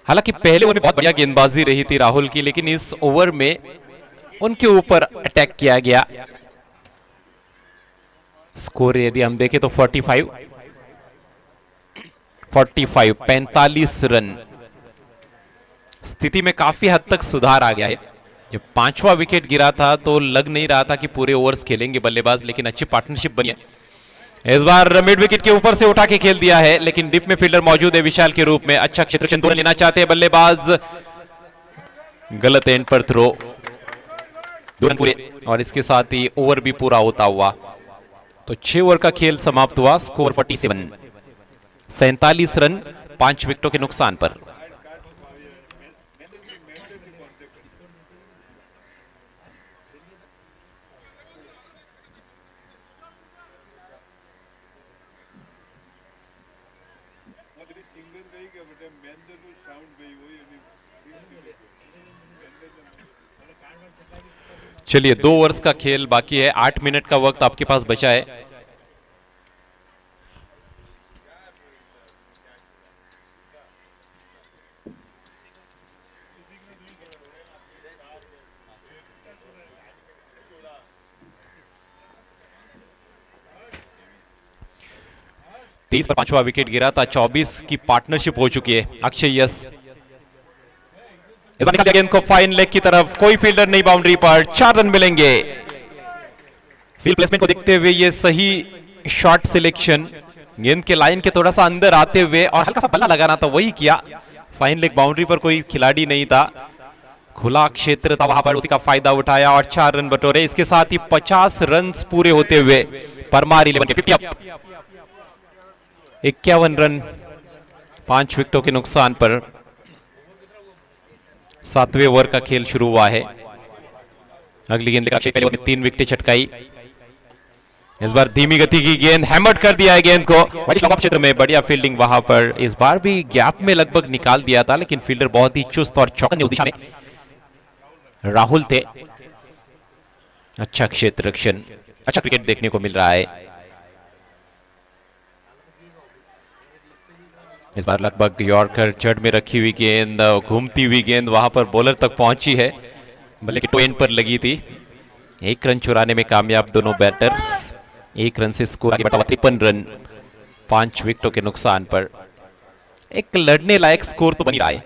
हालांकि पहले ओवर में बहुत बढ़िया गेंदबाजी रही थी राहुल की, लेकिन इस ओवर में उनके ऊपर अटैक किया गया। स्कोर यदि हम देखें तो 45 रन। स्थिति में काफी हद तक सुधार आ गया है। जब 5वां विकेट गिरा था तो लग नहीं रहा था कि पूरे ओवर्स खेलेंगे बल्लेबाज, लेकिन अच्छी पार्टनरशिप बनी है। इस बार मिड विकेट के ऊपर से उठा के खेल दिया है, लेकिन डिप में फील्डर मौजूद है विशाल के रूप में। अच्छा क्षेत्र 2 रन लेना चाहते हैं बल्लेबाज, गलत एंड पर थ्रो, 2 रन पूरे, और इसके साथ ही ओवर भी पूरा होता हुआ तो 6 ओवर का खेल समाप्त हुआ। स्कोर 47 रन 5 विकेटों के नुकसान पर। चलिए 2 ओवर्स का खेल बाकी है, 8 मिनट का वक्त आपके पास बचा है। 23 पर 5वां विकेट गिरा था। 24 की पार्टनरशिप हो चुकी है। अक्षय यस इस बार निकाल दिया गेंद को फाइन लेग की तरफ, कोई फील्डर नहीं बाउंड्री पर, 4 रन मिलेंगे। फील्ड प्लेसमेंट को देखते हुए ये सही शॉट सिलेक्शन, गेंद के लाइन के थोड़ा सा अंदर आते हुए और हल्का सा बल्ला लगाना था, वही किया। फाइन लेग बाउंड्री पर कोई खिलाड़ी नहीं था, खुला क्षेत्र था, वहां पर उसी का फायदा उठाया और 4 रन बटोरे। इसके साथ ही 50 रन पूरे होते हुए परमार 11 के 50 अप, 51 रन 5 विकेटों के नुकसान पर 7वें ओवर का खेल शुरू हुआ है। अगली गेंद लेकर अक्षय पहले ओवर में 3 विकेटें छटकाई। इस बार धीमी गति की गेंद, हैमर्ड कर दिया है गेंद को लंबा क्षेत्र में, बढ़िया फील्डिंग वहां पर। इस बार भी गैप में लगभग निकाल दिया था, लेकिन फील्डर बहुत ही चुस्त और चौकन्ने उस दिशा में राहुल थे। अच्छा क्षेत्र रक्षण, अच्छा क्रिकेट देखने को मिल रहा है। इस बार लगभग यॉर्कर जड़ में रखी हुई गेंद, घूमती हुई गेंद वहां पर बॉलर तक पहुंची है, बल्कि टो एंड पर लगी थी। 1 रन चुराने में कामयाब दोनों बैटर्स। 1 रन से स्कोर आगे बढ़ा 53 रन 5 विकेटों के नुकसान पर। एक लड़ने लायक स्कोर तो बनी रहा है।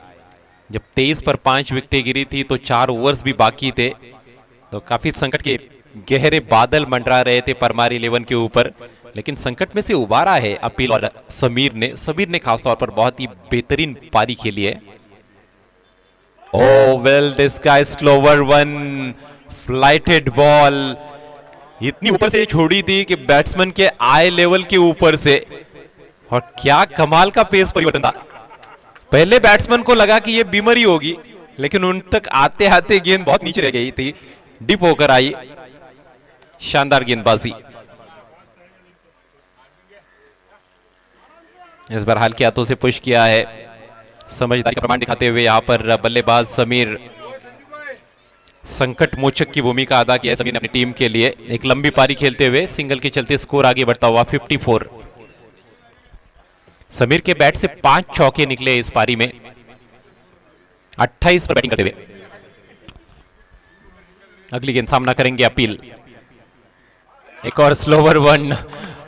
जब 23 पर 5 विकेटें गिरी थी तो 4 ओवर्स भी बाकी थे, तो काफी संकट के गहरे बादल मंडरा रहे थे परमार 11 के ऊपर, लेकिन संकट में से उबारा है अपील और समीर ने खासतौर पर बहुत ही बेहतरीन पारी खेली है। ओह well disguised slower one, flighted ball इतनी ऊपर से छोड़ी थी कि बैट्समैन के आई लेवल के ऊपर से, और क्या कमाल का पेस परिवर्तन था। पहले बैट्समैन को लगा कि यह बीमारी होगी, लेकिन उन तक आते आते गेंद बहुत नीचे रह गई थी, डिप होकर आई। शानदार गेंदबाजी। इस बार हल्के हाथों से पुश किया है, समझदारी का प्रमाण दिखाते हुए यहां पर बल्लेबाज समीर संकट मोचक की भूमिका अदा की है। समीर ने अपनी टीम के लिए एक लंबी पारी खेलते हुए सिंगल के चलते स्कोर आगे बढ़ता हुआ 54। समीर के बैट से 5 चौके निकले इस पारी में, 28 पर बैटिंग करते हुए। अगली गेंद सामना करेंगे अपील। एक और स्लोवर वन,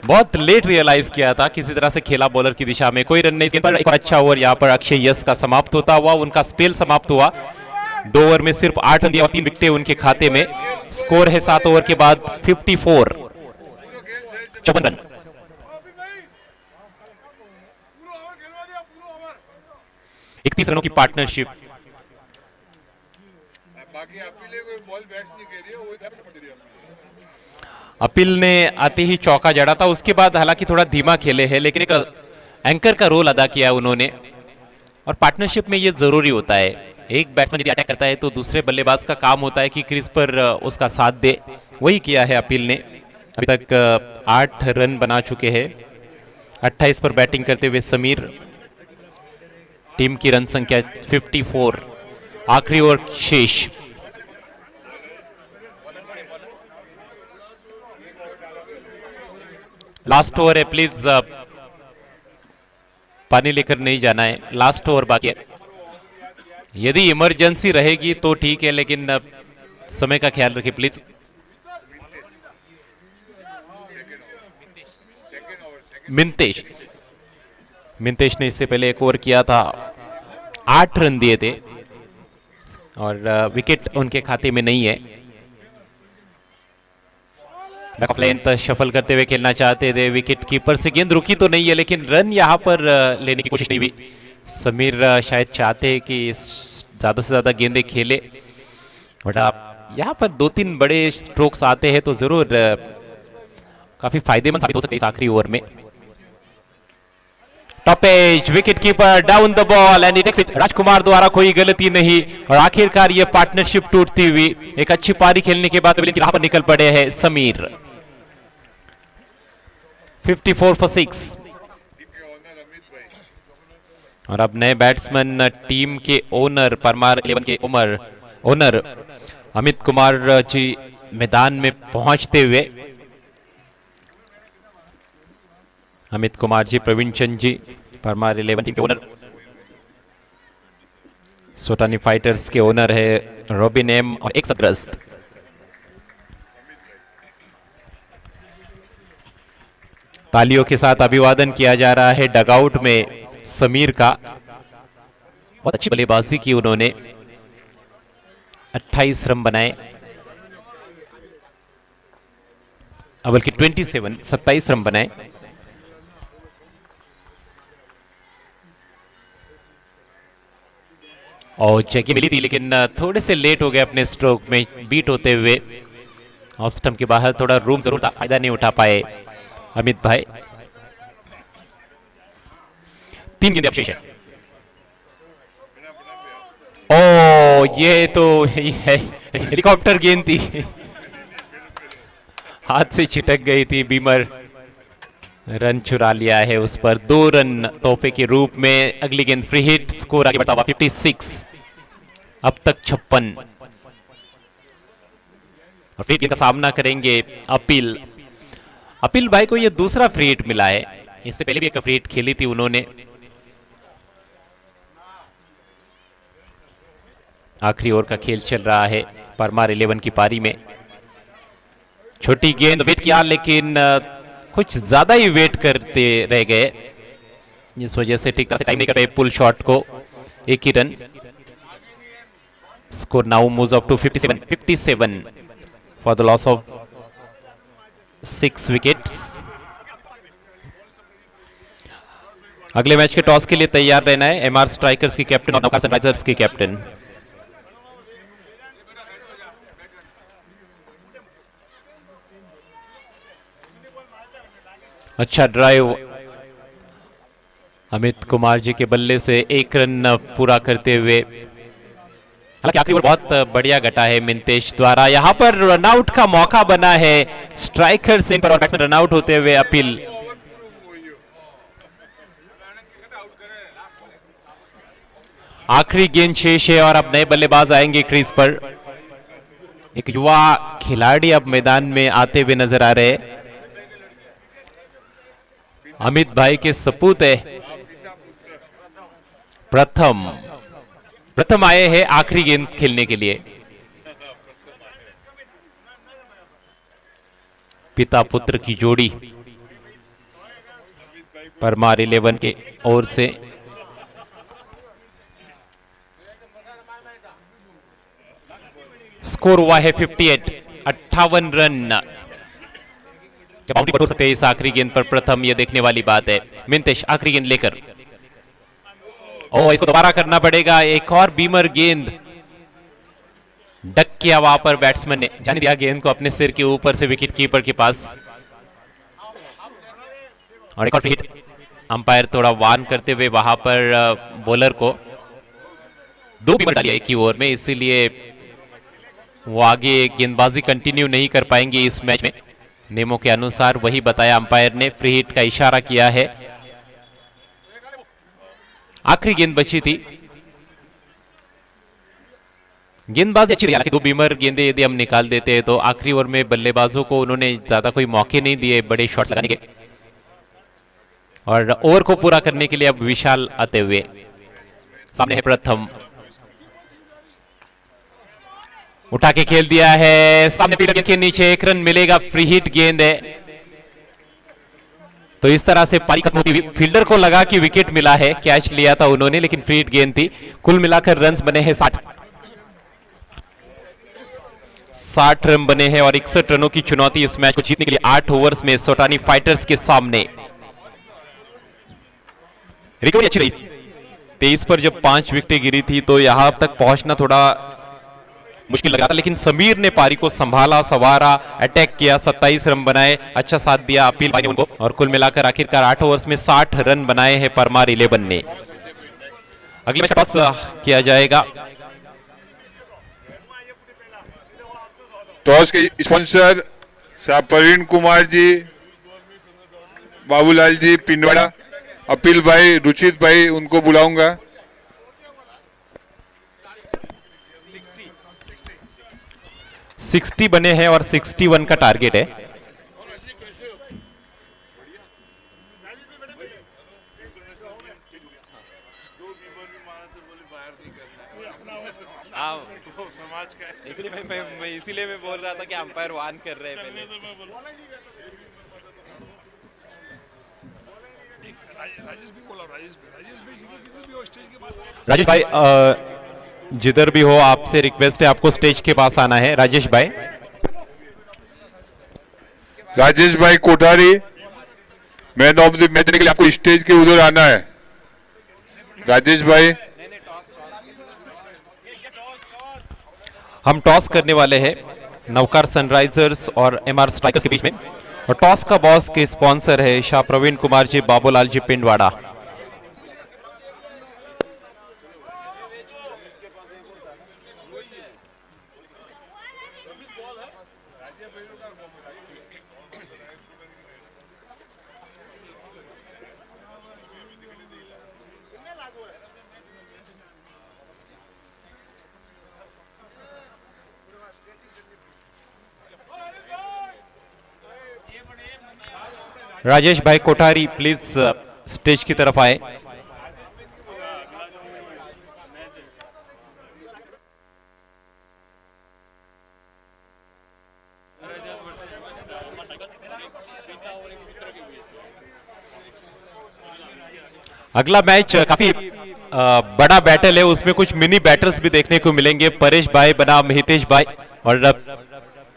बहुत लेट रियलाइज किया था, किसी तरह से खेला बॉलर की दिशा में, कोई रन नहीं। इसके पर एक और अच्छा ओवर यहां पर अक्षय यस का समाप्त होता हुआ, उनका स्पेल समाप्त हुआ। 2 ओवर में सिर्फ 8 रन दिया और 3 विकेटें उनके खाते में। स्कोर है 7 ओवर के बाद 54, 54 रन। इकतीस रनों की पार्टनरशिप। अपील ने आते ही चौका जड़ा था, उसके बाद हालांकि थोड़ा धीमा खेले हैं, लेकिन एक एंकर का रोल अदा किया उन्होंने, और पार्टनरशिप में ये जरूरी होता है। एक बैट्समैन यदि अटैक करता है तो दूसरे बल्लेबाज का काम होता है कि क्रीज पर उसका साथ दे, वही किया है अपील ने। अभी तक 8 रन बना चुके हैं। 28 पर बैटिंग करते हुए समीर, टीम की रन संख्या 54, आखिरी ओवर शेष। लास्ट ओवर है, प्लीज पानी लेकर नहीं जाना है, लास्ट ओवर बाकी है। यदि इमरजेंसी रहेगी तो ठीक है, लेकिन समय का ख्याल रखिए प्लीज। मिंतेश ने इससे पहले एक ओवर किया था, 8 रन दिए थे और विकेट उनके खाते में नहीं है। बैक ऑफ लेंथ शफल करते हुए खेलना चाहते थे, विकेट कीपर से गेंद रुकी तो नहीं है, लेकिन रन यहां पर लेने की कोशिश नहीं हुई। समीर शायद चाहते हैं कि ज्यादा से ज्यादा गेंदें खेले, बट आप यहां पर 2-3 बड़े स्ट्रोक्स आते हैं तो जरूर काफी फायदेमंद साबित हो सकते हैं इस आखिरी ओवर में। Top edge, wicket keeper down the ball and it takes it. Rajkumar द्वारा कोई गलती नहीं, और आखिरकार ये पार्टनरशिप टूटती हुई एक अच्छी पारी खेलने के बाद की राह पर निकल पड़े हैं समीर। 54 for 6। और अब नए बैट्समैन टीम के ओनर, परमार 11 के ओनर अमित कुमार जी मैदान में पहुंचते हुए। अमित कुमार जी, प्रवीण चंद जी, परमार 11 टीम के ओनर। सोटानी फाइटर्स के ओनर है रॉबिन एम और एक तालियों के साथ अभिवादन किया जा रहा है डगआउट में समीर का। बहुत अच्छी बल्लेबाजी की उन्होंने, 28 रन बनाए, बल्कि 27 रन बनाए। और जगह मिली थी लेकिन थोड़े से लेट हो गए अपने स्ट्रोक में बीट होते हुए। ऑफ स्टंप के बाहर थोड़ा रूम जरूर था, फायदा नहीं उठा पाए अमित भाई। 3 गेंदें अवशेष है। ओ ये तो हेलीकॉप्टर गेंद थी, हाथ से छिटक गई थी, बीमर रन चुरा लिया है उस पर। 2 रन तोहफे के रूप में। अगली गेंद फ्री हिट, स्कोर आगे बढ़ता हुआ 56, अब तक 56। और फ्री हिट का सामना करेंगे अपील। अपील भाई को ये दूसरा फ्री हिट मिला है, इससे पहले भी एक फ्री हिट खेली थी उन्होंने। आखिरी ओवर का खेल चल रहा है परमार 11 की पारी में। छोटी गेंद, वेट किया लेकिन कुछ ज्यादा ही वेट करते रह गए, जिस वजह से ठीक तरह से टाइम नहीं कर पाए पुल शॉट को। 1 ही run. Score now moves up to 57 for the loss of 6 wickets. अगले मैच के टॉस के लिए तैयार रहना है एमआर स्ट्राइकर्स की कैप्टन और नौका सनराइजर्स की कैप्टन। अच्छा ड्राइव अमित कुमार जी के बल्ले से 1 रन पूरा करते हुए। हालांकि आखिरी ओवर बहुत बढ़िया घटा है मिंतेश द्वारा। यहां पर रनआउट का मौका बना है स्ट्राइकर से पर, और बैट्समैन रनआउट होते हुए अपील। आखिरी गेंद शेष है और अब नए बल्लेबाज आएंगे क्रीज पर। एक युवा खिलाड़ी अब मैदान में आते हुए नजर आ रहे हैं। अमित भाई के सपूत है। प्रथम आए हैं आखिरी गेंद खेलने के लिए। पिता पुत्र की जोड़ी परमार 11 के ओर से। स्कोर हुआ है 58, 58 रन। बाउंड्री पर हो सकते हैं इस आखिरी गेंद पर प्रथम, यह देखने वाली बात है। मिंतेश आखिरी गेंद लेकर, इसको दोबारा करना पड़ेगा। एक और बीमर गेंद डक किया वहां पर बैट्समैन ने, जाने दिया गेंद को अपने सिर के ऊपर से विकेट कीपर के पास। और एक और फ्री हिट, अंपायर थोड़ा वार्न करते हुए वहां पर बॉलर को। 2 बीमर डालिए एक ही ओवर में, इसीलिए वो आगे गेंदबाजी कंटिन्यू नहीं कर पाएंगे इस मैच में। नियमों के अनुसार वही बताया अंपायर ने, फ्री हिट का इशारा किया है। आखिरी गेंद बची थी। गेंदबाजी अच्छी रही, हालांकि 2 बीमर गेंदे यदि हम निकाल देते हैं तो आखिरी ओवर में बल्लेबाजों को उन्होंने ज्यादा कोई मौके नहीं दिए बड़े शॉट्स लगाने के। और ओवर को पूरा करने के लिए अब विशाल आते हुए। सामने है प्रथम, उठा के खेल दिया है सामने फील्डर के नीचे। 1 रन मिलेगा, फ्री हिट गेंद है। तो इस तरह से पारी खत्म होती। फील्डर को लगा कि विकेट मिला है, कैच लिया था उन्होंने, लेकिन फ्री हिट गेंद थी। कुल मिलाकर रन्स बने हैं 60 रन बने हैं और 61 रनों की चुनौती इस मैच को जीतने के लिए 8 ओवर्स में सोटानी फाइटर्स के सामने। रिकवरी अच्छी रही। 23 पर जब 5 विकेटें गिरी थी तो यहां तक पहुंचना थोड़ा मुश्किल लगा था, लेकिन समीर ने पारी को संभाला, सवारा, अटैक किया, 27 रन बनाए, अच्छा साथ दिया अपील भाई ने उनको। और कुल मिलाकर आखिरकार 8 ओवर्स में 60 रन बनाए हैं परमार 11 ने। अगले मैच टॉस किया जाएगा। टॉस के स्पॉन्सर साहब प्रवीण कुमार जी, बाबूलाल जी पिंडवाड़ा, अपील भाई, रुचित भाई, उनको बुलाऊंगा। 60 बने हैं और 61 का टारगेट है। इसीलिए मैं बोल रहा था कि अंपायर वार्न कर रहे हैं। राजेश भाई जिधर भी हो आपसे रिक्वेस्ट है आपको स्टेज के पास आना है। राजेश भाई, राजेश भाई Kothari, man of the match देने के लिए आपको स्टेज के उधर आना है। राजेश भाई, हम टॉस करने वाले हैं नवकार सनराइजर्स और एमआर स्ट्राइकर्स के बीच में, और टॉस का बॉस के स्पॉन्सर है शाह प्रवीण कुमार जी, बाबूलाल जी पिंडवाड़ा। राजेश भाई कोठारी प्लीज स्टेज की तरफ आए। अगला मैच काफी बड़ा बैटल है, उसमें कुछ मिनी बैटल्स भी देखने को मिलेंगे। परेश भाई बनाम हितेश भाई और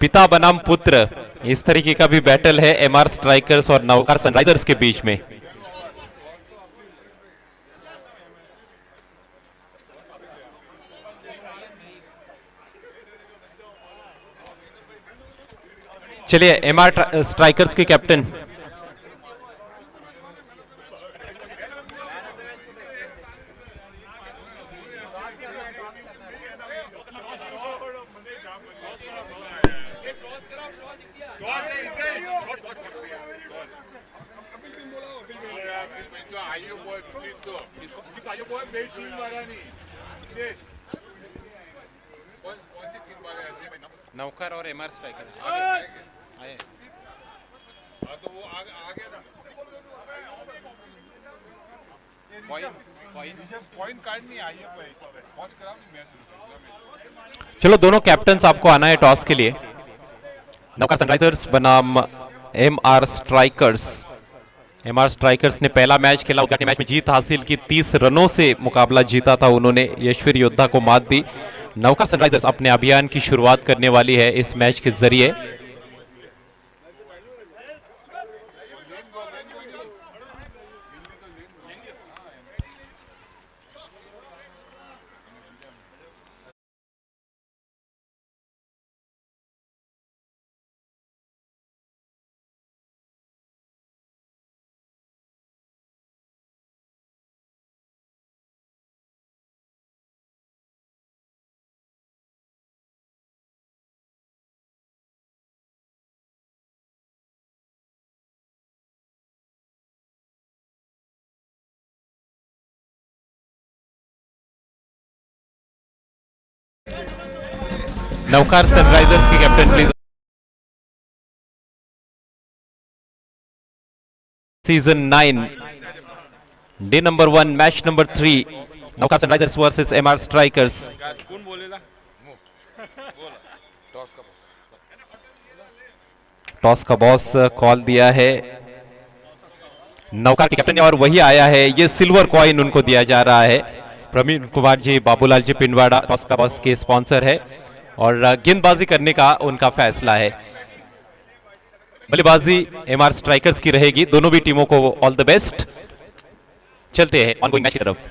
पिता बनाम पुत्र, इस तरीके का भी बैटल है एमआर स्ट्राइकर्स और नवकार सनराइजर्स के बीच में। चलिए एमआर स्ट्राइकर्स के कैप्टन नवकार और एमआर स्ट्राइकर आए। तो वो आगे ना पॉइंट कार्ड नहीं आई है, पहुंच कराओ मैच। चलो दोनों कैप्टन्स आपको आना है टॉस के लिए। नवकार सनराइजर्स बनाम एमआर स्ट्राइकर्स। एमआर स्ट्राइकर्स ने पहला मैच खेला, उद्घाटनी मैच में जीत हासिल की, 30 रनों से मुकाबला जीता था उन्होंने, यशवीर योद्धा को मात दी। नवकार सनराइजर्स अपने अभियान की शुरुआत करने वाली है इस मैच के जरिए। नवकार सनराइजर्स के captain please. Season 9 day number 1 match number 3 Navkar Sunrisers versus MR strikers. Toss का बॉस कॉल दिया है नवकार के कैप्टन ने और वही आया है, ये सिल्वर कॉइन उनको दिया जा रहा है। प्रवीण कुमार जी, बाबूलाल जी पिंडवाड़ा टॉस का बॉस के स्पॉन्सर है और गेंदबाजी करने का उनका फैसला है। बल्लेबाजी एमआर स्ट्राइकर्स की रहेगी। दोनों भी टीमों को ऑल द बेस्ट। चलते हैं ऑनगोइंग मैच की तरफ।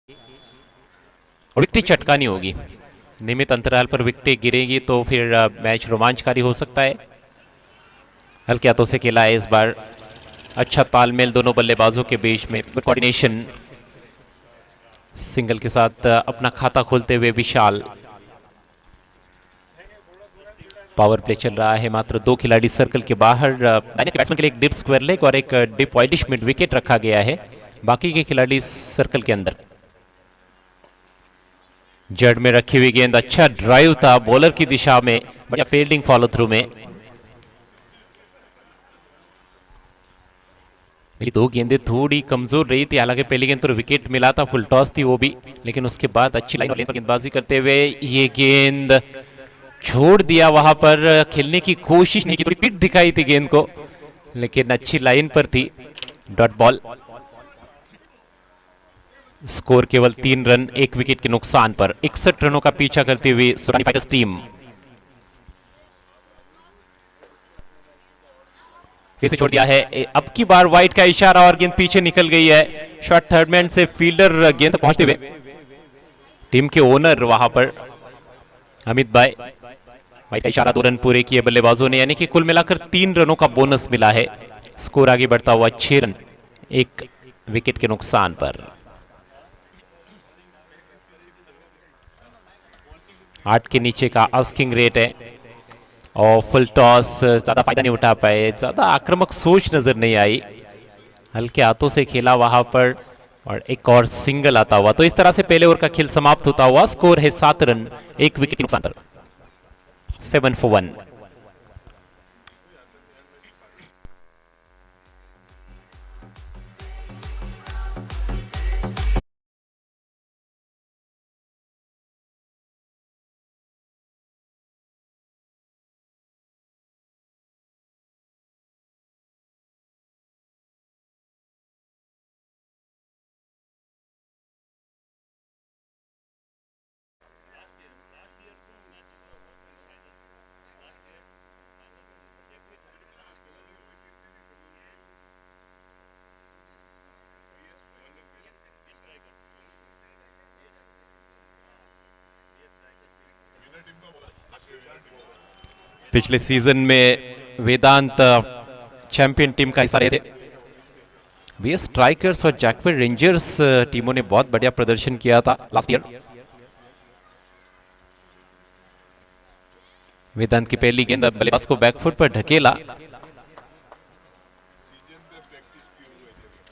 और विकेट चटकानी होगी। नियमित अंतराल पर विकेट गिरेगी तो फिर मैच रोमांचकारी हो सकता है। हल्के हाथों से खेला है इस बार। अच्छा तालमेल दोनों बल्लेबाजों के बीच में, गुड कोऑर्डिनेशन। सिंगल के साथ अपना खाता खोलते हुए विशाल। पावर प्ले चल रहा है, मात्र 2 खिलाड़ी सर्कल के बाहर। बैट्समैन के लिए एक डिप स्क्वायर लेग और एक डिप वाइडिश मिड विकेट रखा गया है, बाकी के खिलाड़ी सर्कल के अंदर। जड़ में रखी हुई गेंद, अच्छा ड्राइव था बॉलर की दिशा में, बढ़िया फील्डिंग फॉलो थ्रू में। मेरी 2 गेंदें थोड़ी कमजोर रही थी, हालांकि पहली गेंद पर विकेट मिला था, फुल टॉस थी वो भी, लेकिन उसके बाद अच्छी लाइन पर गेंदबाजी करते हुए ये गेंद छोड़ दिया। वहां पर खेलने की कोशिश नहीं की, थोड़ी पिट दिखाई थी गेंद को, लेकिन अच्छी लाइन पर थी। Dot ball. स्कोर केवल 3 रन 1 विकेट के नुकसान पर। 61 रनों का पीछा करती हुई सुरानी फाइटर्स टीम। फिर से छोड़ दिया है, अब की बार वाइड का इशारा और गेंद पीछे निकल गई है। शॉट थर्ड मैन से फील्डर गेंद तक पहुंचते हुए। टीम के ओनर वहां पर अमित भाई, वाइड का इशारा, 2 रन पूरे किए बल्लेबाजों ने, यानी कि कुल मिलाकर 3 रनों का बोनस मिला है। स्कोर आगे बढ़ता हुआ 6 रन 1 विकेट के नुकसान पर। 8 के नीचे का आस्किंग रेट है और फुल टॉस ज्यादा फायदा नहीं उठा पाए, ज्यादा आक्रामक सोच नजर नहीं आई, हल्के हाथों से खेला वहां पर और एक और सिंगल आता हुआ। तो इस तरह से पहले ओवर का खेल समाप्त होता हुआ। स्कोर है 7 रन 1 विकेट के नुकसान पर। 7 for 1। पिछले सीजन में वेदांत चैंपियन टीम का हिस्सा रहे थे। वीएस स्ट्राइकर्स और जैकवेल रेंजर्स टीमों ने बहुत बढ़िया प्रदर्शन किया था लास्ट ईयर। वेदांत की पहली गेंद, बल्लेबाज को बैकफुट पर ढकेला।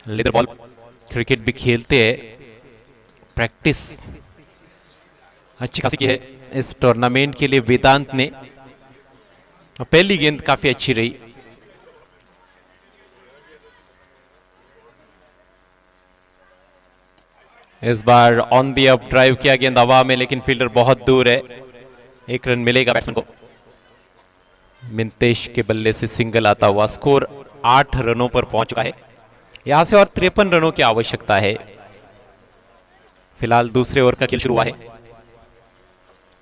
Leather ball. क्रिकेट भी खेलते हैं, प्रैक्टिस अच्छी खासी की है इस टूर्नामेंट के लिए वेदांत ने। पहली गेंद काफी अच्छी रही। इस बार ऑन दी अप ड्राइव किया, गेंद हवा में, लेकिन फील्डर बहुत दूर है। 1 रन मिलेगा बैट्समैन को। मिंतेश के बल्ले से सिंगल आता हुआ। स्कोर 8 रनों पर पहुंच चुका है। यहां से और 53 रनों की आवश्यकता है। फिलहाल दूसरे ओवर का खेल शुरू हुआ है।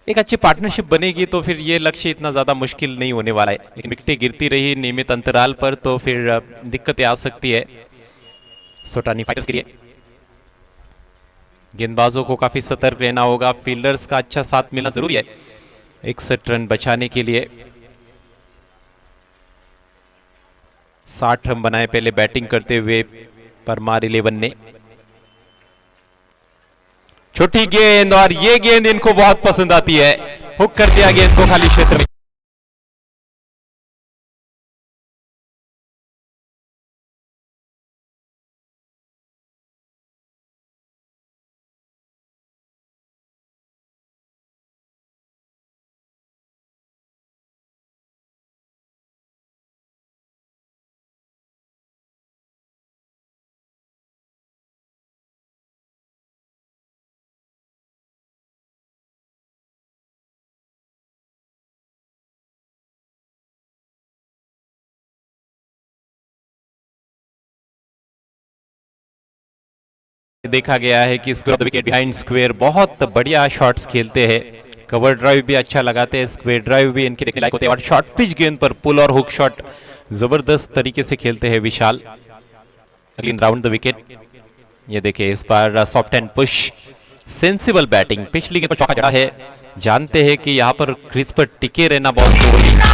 एक अच्छी पार्टनरशिप बनेगी तो फिर ये लक्ष्य इतना ज्यादा मुश्किल नहीं होने वाला है, लेकिन विकेटें गिरती रही नियमित अंतराल पर तो फिर दिक्कतें आ सकती है सोटानी फाइटर्स के लिए। गेंदबाजों को काफी सतर्क रहना होगा, फील्डर्स का अच्छा साथ मिलना जरूरी है 61 रन बचाने के लिए। 60 रन बनाए पहले बैटिंग करते हुए परमार 11 ने। छोटी गेंद, और ये गेंद इनको बहुत पसंद आती है। हुक कर दिया गेंद को खाली क्षेत्र में। देखा गया है कि स्क्वायर विकेट बिहाइंड स्क्वायर बहुत बढ़िया शॉट्स खेलते हैं। कवर ड्राइव भी अच्छा लगाते हैं, स्क्वायर ड्राइव भी इनके देखने लायक होते हैं। और शॉर्ट पिच गेंद पर पुल और हुक शॉट जबरदस्त तरीके से खेलते हैं विशाल। अगली राउंड द विकेट ये देखिए इस बार soft and push sensible batting, पिछली गेंद पर चौका जड़ा है। जानते हैं कि यहाँ पर क्रीज पर टिके रहना बहुत जरूरी है।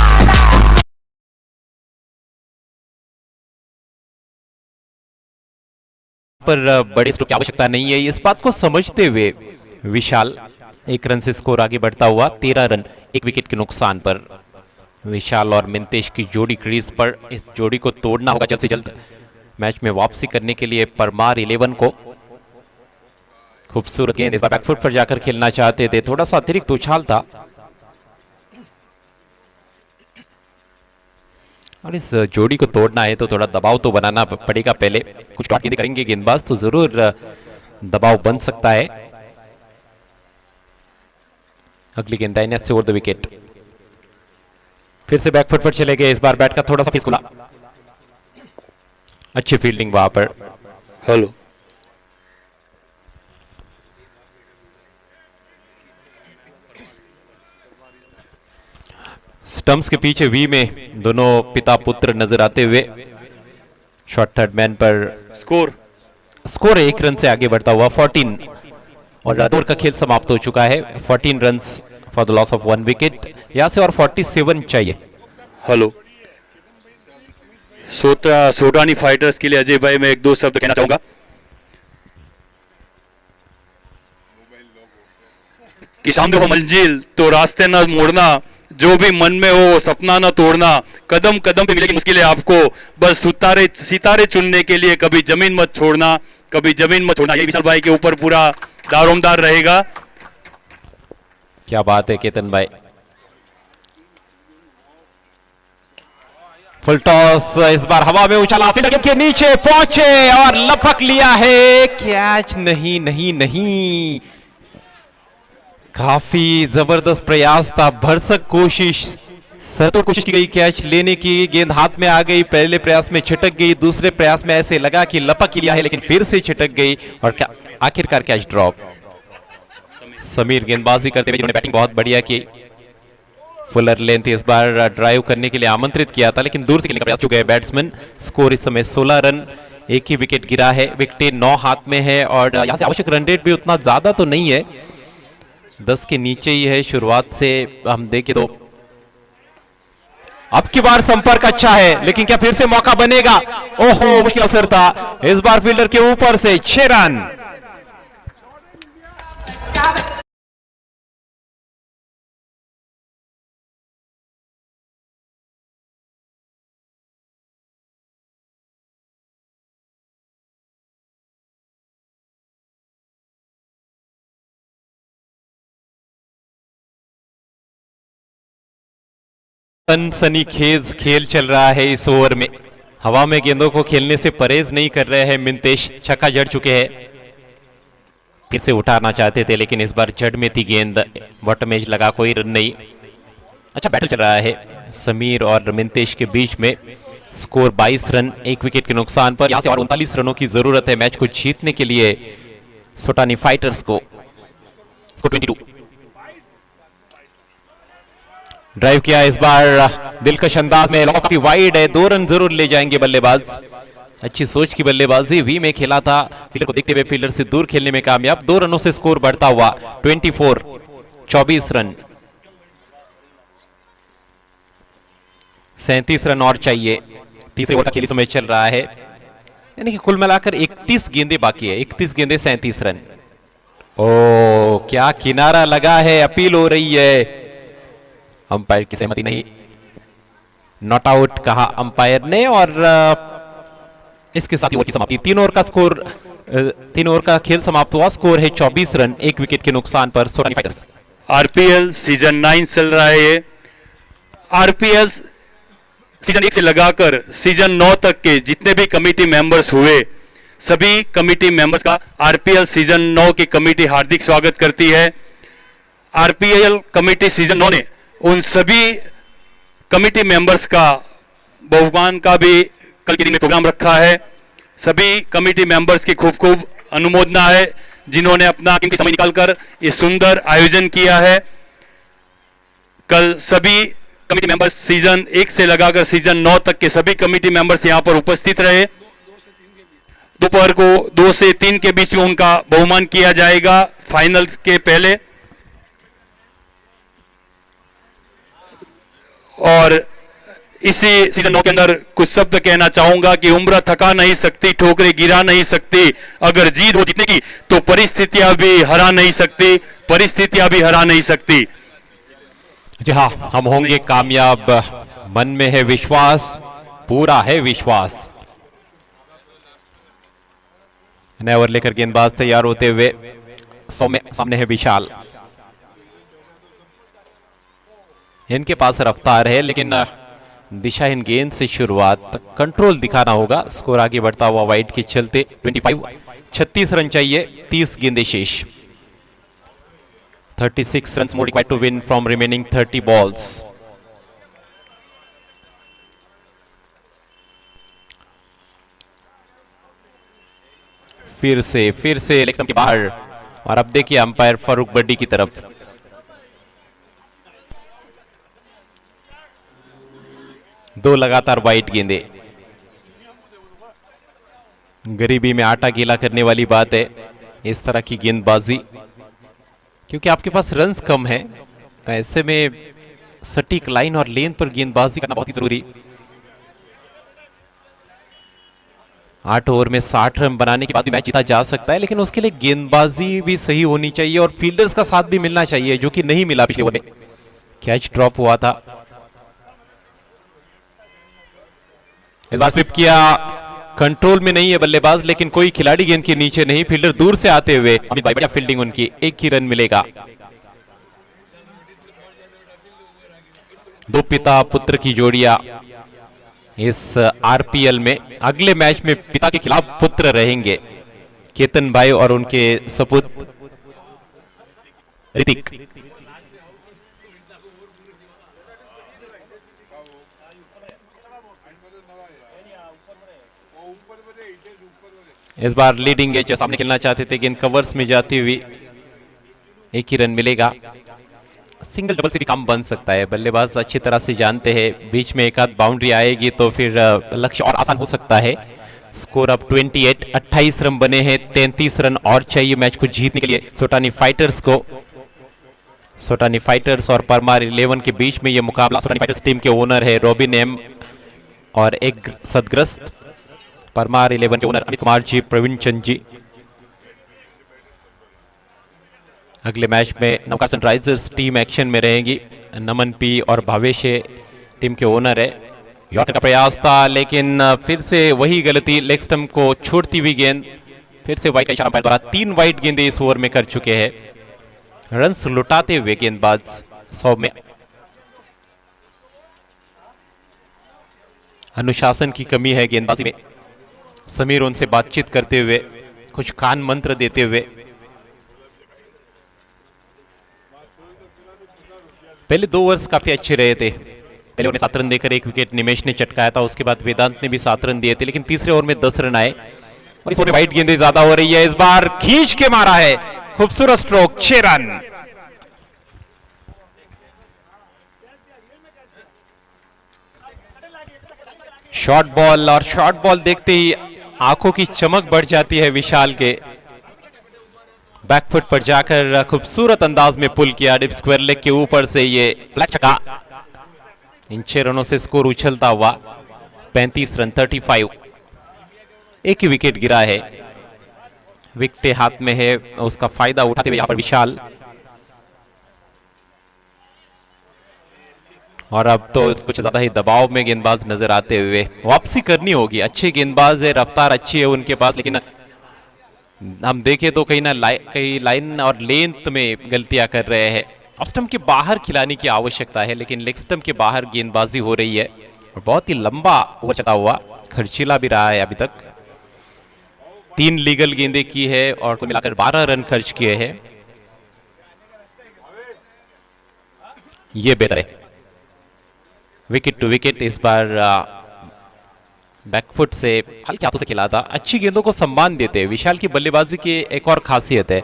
पर बड़े स्ट्रोक की आवश्यकता नहीं है, इस बात को समझते हुए विशाल 1 रन से स्कोर आगे बढ़ता हुआ 13 रन 1 विकेट के नुकसान पर। विशाल और मिंतेश की जोड़ी क्रीज पर, इस जोड़ी को तोड़ना होगा जल्द से जल्द मैच में वापसी करने के लिए परमार 11 को। खूबसूरत गेंद, इस बार बैकफुट पर जाकर खेलना चाहते थे, थोड़ा सा अतिरिक्त उछाल था और इस जोड़ी को तोड़ना है तो थोड़ा दबाव तो बनाना पड़ेगा। पहले कुछ डॉट गेंदें करेंगे गेंदबाज तो जरूर दबाव बन सकता है। अगली गेंद दाहिने हाथ से ओवर द विकेट, फिर से बैकफुट पर चले गए। इस बार बैट का थोड़ा सा फिसला, अच्छी फील्डिंग वहां पर। हेलो स्टंप्स के पीछे वी में दोनों पिता पुत्र नजर आते हुए। शॉर्ट थर्ड मैन पर स्कोर 1 रन से आगे बढ़ता हुआ 14 और ओवर का खेल समाप्त हो चुका है। 14 runs for the loss of 1 wicket, यहां से और 47 चाहिए। हेलो सोटानी फाइटर्स के लिए अजय भाई मैं 1-2 शब्द कहना चाहूंगा। कि सामने हो मंजिल तो रास्ते ना मोड़ना, जो भी मन में हो सपना ना तोड़ना, कदम कदम पे मिलेगी मुश्किलें आपको, बस सितारे चुनने के लिए कभी जमीन मत छोड़ना, कभी जमीन मत छोड़ना। ये विशाल भाई के ऊपर पूरा दारोमदार रहेगा। क्या बात है केतन भाई। फुल टॉस, इस बार हवा में उछाला, फील्डर के नीचे पहुंचे और लपक लिया है। कैच नहीं नहीं नहीं, काफी जबरदस्त प्रयास था, भरसक कोशिश, सरतोड़ कोशिश की गई कैच लेने की। गेंद हाथ में आ गई, पहले प्रयास में छिटक गई, दूसरे प्रयास में ऐसे लगा कि लपक लिया है लेकिन फिर से छिटक गई और आखिरकार कैच ड्रॉप। समीर गेंदबाजी करते हुए जिन्होंने बैटिंग बहुत बढ़िया की। फुलर लेंथ इस बार ड्राइव करने के लिए आमंत्रित किया था लेकिन दूर से खेलने का प्रयास चुके हैं बैट्समैन। स्कोर इस समय 16 रन, 1 ही विकेट गिरा है, विकेट 9 हाथ में है और यहां से आवश्यक रन रेट भी उतना ज्यादा तो नहीं है, 10 के नीचे ही है शुरुआत से हम देखें तो। अब की बार संपर्क अच्छा है लेकिन क्या फिर से मौका बनेगा? ओहो, मुश्किल अवसर था, इस बार फील्डर के ऊपर से 6 रन। सनसनीखेज खेल चल रहा है इस ओवर में। हवा में गेंदों को खेलने से परहेज नहीं कर रहे हैं मिंतेश, छक्का जड़ चुके हैं। फिर से उठाना चाहते थे लेकिन इस बार जड़ में थी गेंद, बॉटम एज लगा, कोई रन नहीं। अच्छा बैटल चल रहा है समीर और मिंतेश के बीच में। स्कोर 22 रन, 1 विकेट के नुकसान पर। यहां से और 39 रनों की जरूरत है मैच को जीतने के लिए सोटानी फाइटर्स को। स्कोर 22। ड्राइव किया इस बार दिलकश अंदाज में, काफी वाइड है, 2 रन जरूर ले जाएंगे बल्लेबाज। अच्छी सोच की बल्लेबाजी, वी में खेला था, फील्डर को देखते हुए फील्डर से दूर खेलने में कामयाब। 2 रनों से स्कोर बढ़ता हुआ 24 रन, 37 रन और चाहिए। तीसरे ओवर का खेल समय चल रहा है, यानी कि कुल मिलाकर 31 गेंदें बाकी है, 31 गेंदें 37 रन। ओ क्या किनारा लगा है, अपील हो रही है, अंपायर की सहमति नहीं, नॉट आउट कहा अंपायर ने और इसके साथ ही ओवर की समाप्ति। 3 ओवर का स्कोर, 3 ओवर का खेल समाप्त हुआ। स्कोर है 24 रन, 1 विकेट के नुकसान पर सोटानी फाइटर्स। आरपीएल सीजन 9 चल रहा है ये। आरपीएल सीजन 1 से लगाकर सीजन 9 तक के जितने भी कमेटी मेंबर्स हुए, सभी कमेटी मेंबर्स का आरपीएल सीजन 9 की कमेटी हार्दिक स्वागत करती है। आरपीएल कमेटी सीजन 9 ने उन सभी कमेटी मेंबर्स का बहुमान का भी कल के दिन में प्रोग्राम रखा है। सभी कमेटी मेंबर्स की खूब खूब अनुमोदना है जिन्होंने अपना कीमती समय निकालकर ये सुंदर आयोजन किया है। कल सभी कमेटी मेंबर्स सीजन 1 से लगाकर सीजन 9 तक के सभी कमेटी मेंबर्स यहां पर उपस्थित रहे। दोपहर को 2 से 3 के बीच में उनका बहुमान किया जाएगा फाइनल्स के पहले। और इसी सीजन 9 के अंदर कुछ शब्द कहना चाहूंगा कि उम्र थका नहीं सकती, ठोकरें गिरा नहीं सकती, अगर जीत हो जीतने की तो परिस्थितियां भी हरा नहीं सकती, परिस्थितियां भी हरा नहीं सकती। जी हाँ, हम होंगे कामयाब, मन में है विश्वास, पूरा है विश्वास। नया ओवर लेकर गेंदबाज तैयार होते हुए सामने है विशाल। इनके पास रफ्तार है लेकिन दिशाहीन गेंद से शुरुआत, कंट्रोल दिखाना होगा। स्कोर आगे बढ़ता हुआ वाइड के चलते 36 रन चाहिए, 30 गेंदें शेष। 36 runs more required to win from remaining 30 balls. फिर से लेग स्टंप के बाहर, और अब देखिए अंपायर फारूक बड्डी की तरफ। दो लगातार वाइड गेंदे, गरीबी में आटा गीला करने वाली बात है इस तरह की गेंदबाजी, क्योंकि आपके पास रन्स कम है। ऐसे में सटीक लाइन और लेन पर गेंदबाजी करना बहुत ही जरूरी। 8 ओवर में 60 रन बनाने के बाद भी मैच जीता जा सकता है, लेकिन उसके लिए गेंदबाजी भी सही होनी चाहिए और फील्डर्स का साथ भी मिलना चाहिए, जो कि नहीं मिला पिछले ओवर में। कैच ड्रॉप हुआ था, इस बार स्विप किया। कंट्रोल में नहीं है बल्लेबाज, लेकिन कोई खिलाड़ी गेंद के नीचे नहीं, फील्डर दूर से आते हुए अमित भाई, बढ़िया फील्डिंग उनकी, 1 ही रन मिलेगा। दो पिता पुत्र की जोड़ियां इस आरपीएल में, अगले मैच में पिता के खिलाफ पुत्र रहेंगे, केतन भाई और उनके सपूत ऋतिक। इस बार लीडिंग एज सामने खेलना चाहते थे, गेंद कवर्स में जाती हुई 1 ही रन मिलेगा। सिंगल डबल से भी काम बन सकता है, बल्लेबाज अच्छी तरह से जानते हैं, बीच में एक आध बाउंड्री आएगी तो फिर लक्ष्य और आसान हो सकता है। स्कोर अब 28 रन बने हैं, 33 रन और चाहिए मैच को जीतने के लिए सोटानी फाइटर्स को। सोटानी फाइटर्स और परमार 11 के बीच में यह मुकाबला। सोटानी फाइटर्स टीम के ओनर है रॉबिन एम और एक सदग्रस्त। परमार 11 के ओनर अमित कुमार जी, प्रवीण चंद जी। अगले मैच में नौका सनराइजर्स टीम एक्शन में रहेगी। नमन पी और भावेश टीम के ओनर है। यॉर्कर का प्रयास था, लेकिन फिर से वही गलती, लेग स्टंप को छोड़ती हुई गेंद। फिर से वाइड का इशारा अंपायर द्वारा 3 वाइड गेंदें इस ओवर में कर चुके हैं। रन्स लुटाते हुए गेंदबाज 100 में। अनुशासन की कमी है गेंदबाजी में। समीर उनसे बातचीत करते हुए, कुछ कान मंत्र देते हुए। पहले 2 ओवर्स काफी अच्छे रहे थे। पहले उन्हें 7 रन देकर 1 विकेट निमेश ने चटकाया था, उसके बाद वेदांत ने भी 7 रन दिए थे, लेकिन तीसरे ओवर में 10 रन आए और इस ओवर में वाइड गेंदें ज्यादा हो रही है। इस बार खींच के मारा है, खूबसूरत स्ट्रोक, 6 रन। शॉर्ट बॉल, और शॉर्ट बॉल देखते ही आंखों की चमक बढ़ जाती है विशाल के। बैकफुट पर जाकर खूबसूरत अंदाज में पुल किया, डिप स्क्वायर लेग के ऊपर से ये फ्लैट छक्का। इन 6 रनों से स्कोर उछलता हुआ 35 रन 35। 1 ही विकेट गिरा है, विकेट हाथ में है, उसका फायदा उठाते हुए यहां पर विशाल। और अब तो कुछ ज्यादा ही दबाव में गेंदबाज नजर आते हुए वापसी करनी होगी। अच्छे गेंदबाज है, रफ्तार अच्छी है उनके पास, लेकिन हम देखें तो कहीं लाइन और लेंथ में गलतियां कर रहे हैं। ऑफ स्टंप के बाहर खिलाने की आवश्यकता है, लेकिन लेग स्टंप के बाहर गेंदबाजी हो रही है और बहुत ही लंबा ओवर चलता हुआ, खर्चीला भी रहा है अभी तक। 3 लीगल गेंदें की है और कुल मिलाकर 12 रन खर्च किए हैं। ये बेहतर है। विकेट टू विकेट इस बार बैकफुट से हल्के हाथों से खिला था। अच्छी गेंदों को सम्मान देते हैं। विशाल की बल्लेबाजी की एक और खासियत है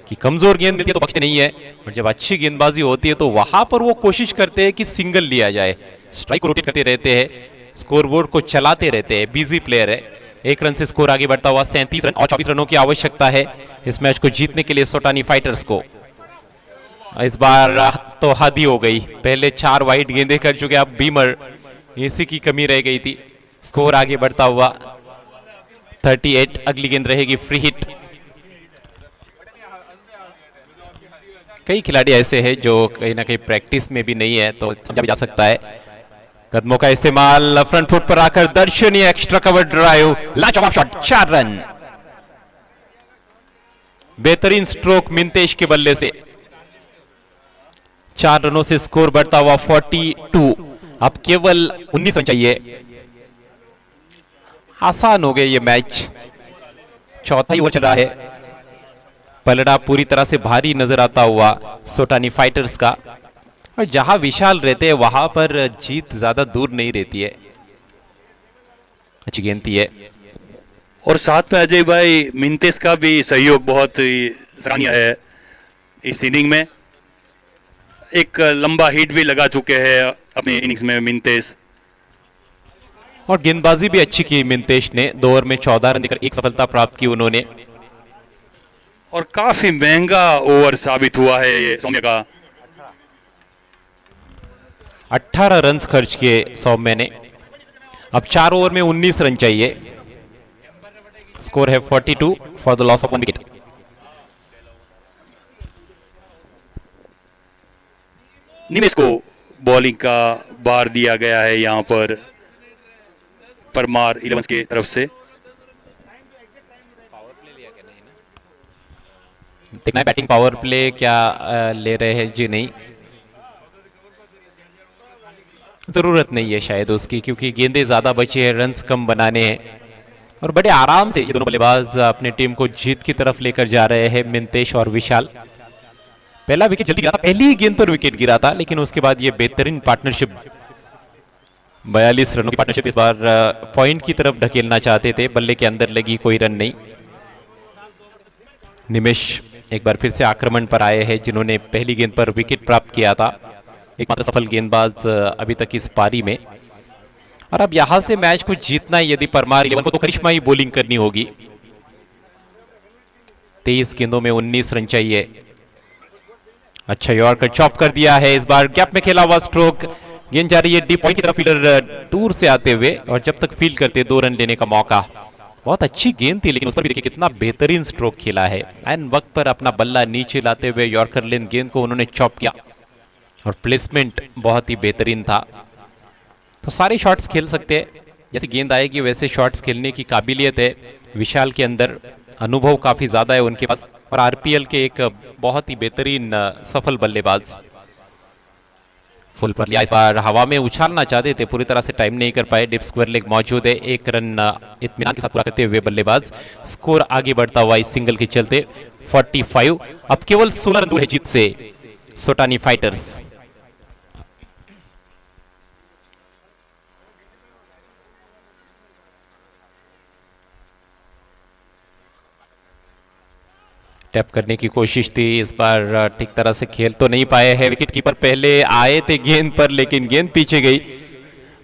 कि कमजोर गेंद मिलती है तो बख्शते नहीं है, और जब अच्छी गेंदबाजी होती है तो वहां पर वो कोशिश करते हैं कि सिंगल लिया जाए। स्ट्राइक को रोटेट करते रहते हैं, स्कोरबोर्ड को चलाते रहते हैं। बिजी प्लेयर है, एक रन से स्कोर आगे बढ़ता हुआ 37 रन और 24 रनों की आवश्यकता है इस मैच को जीतने के लिए सोटानी फाइटर्स को। इस बार तो हद ही हो गई, पहले 4 वाइड गेंदें कर चुके, अब बीमर, इसी की कमी रह गई थी। स्कोर आगे बढ़ता हुआ 38। अगली गेंद रहेगी फ्री हिट। कई खिलाड़ी ऐसे हैं जो कहीं ना कहीं प्रैक्टिस में भी नहीं है, तो समझा भी जा सकता है। कदमों का इस्तेमाल, फ्रंट फुट पर आकर दर्शनीय एक्स्ट्रा कवर ड्राइव, लाजवाब शॉट, 4 रन। बेहतरीन स्ट्रोक मिंतेश के बल्ले से 4 रनों से स्कोर बढ़ता हुआ 42। अब केवल 19 रन चाहिए। आसान हो गए ये मैच। चौथा ही ओवर चल रहा है। पलड़ा पूरी तरह से भारी नजर आता हुआ सोटानी फाइटर्स का, और जहां विशाल रहते हैं वहां पर जीत ज्यादा दूर नहीं रहती है। अच्छी गेंद थी है। और साथ में अजय भाई मिंतेस का भी सहयोग बहुत ही सराहनीय है। इस इनिंग में एक लंबा हिट भी लगा चुके हैं अपनी इनिंग्स में मिंतेस, और गेंदबाजी भी अच्छी की मिंतेश ने। 2 ओवर में 14 रन देकर एक सफलता प्राप्त की उन्होंने। और काफी महंगा ओवर साबित हुआ है ये सौम्य का। 18 रन खर्च किए सौम्य ने। अब 4 ओवर में 19 रन चाहिए। स्कोर है 42 for the loss of 1 wicket. Nimesh को बॉलिंग का बार दिया गया है यहां पर परमार 11 की तरफ से। देखना है बैटिंग पावर प्ले क्या ले रहे हैं जी। नहीं, जरूरत नहीं है शायद उसकी, क्योंकि गेंदें ज्यादा बची है, रन्स कम बनाने हैं। और बड़े आराम से ये दोनों बल्लेबाज अपने टीम को जीत की तरफ लेकर जा रहे हैं, मिंतेश और विशाल। पहला विकेट जल्दी गिरा था, पहली ही गेंद पर विकेट गिरा था, लेकिन उसके बाद ये बेहतरीन पार्टनरशिप, 42 रनों की पार्टनरशिप इस बार पॉइंट की तरफ ढकेलना चाहते थे। बल्ले के अंदर लगी, कोई रन नहीं। निमेश एक बार फिर से आक्रमण पर आए हैं, जिन्होंने पहली गेंद पर विकेट प्राप्त किया था। एकमात्र सफल गेंदबाज अभी तक इस पारी में। और अब यहां से मैच को जीतना है यदि परमार 11 को, तो करिश्माई बॉलिंग करनी होगी। 23 गेंदों में 19 रन चाहिए। अच्छा यॉर्कर चॉप कर दिया है। इस बार गैप में खेला हुआ स्ट्रोक, गेंद जा रही है डीप पॉइंट की तरफ, फील्डर दूर से आते हुए, और जब तक फील्ड करते 2 रन लेने का मौका। बहुत अच्छी गेंद थी, लेकिन उस पर भी देखिए कितना बेहतरीन स्ट्रोक खेला है। एंड वक्त पर अपना बल्ला नीचे लाते हुए यॉर्कर लेन गेंद को उन्होंने चॉप किया, और प्लेसमेंट बहुत ही बेहतरीन था। तो सारे शॉट्स खेल सकते हैं, जैसे गेंद आएगी वैसे शॉट्स खेलने की काबिलियत है विशाल के अंदर। अनुभव काफी ज्यादा है उनके पास, और आरपीएल के एक बहुत ही बेहतरीन सफल बल्लेबाज। फुल पर लिया, इस बार हवा में उछालना चाहते थे, पूरी तरह से टाइम नहीं कर पाए। डिप स्क्वायर लेग मौजूद है। 1 रन इत्मीनान के साथ पूरा करते हुए बल्लेबाज। स्कोर आगे बढ़ता हुआ इस सिंगल के चलते 45। अब केवल 16 रन दूर है जीत से सोटानी फाइटर्स। टैप करने की कोशिश थी, इस बार ठीक तरह से खेल तो नहीं पाए हैं। विकेट कीपर पहले आए थे गेंद पर, लेकिन गेंद पीछे गई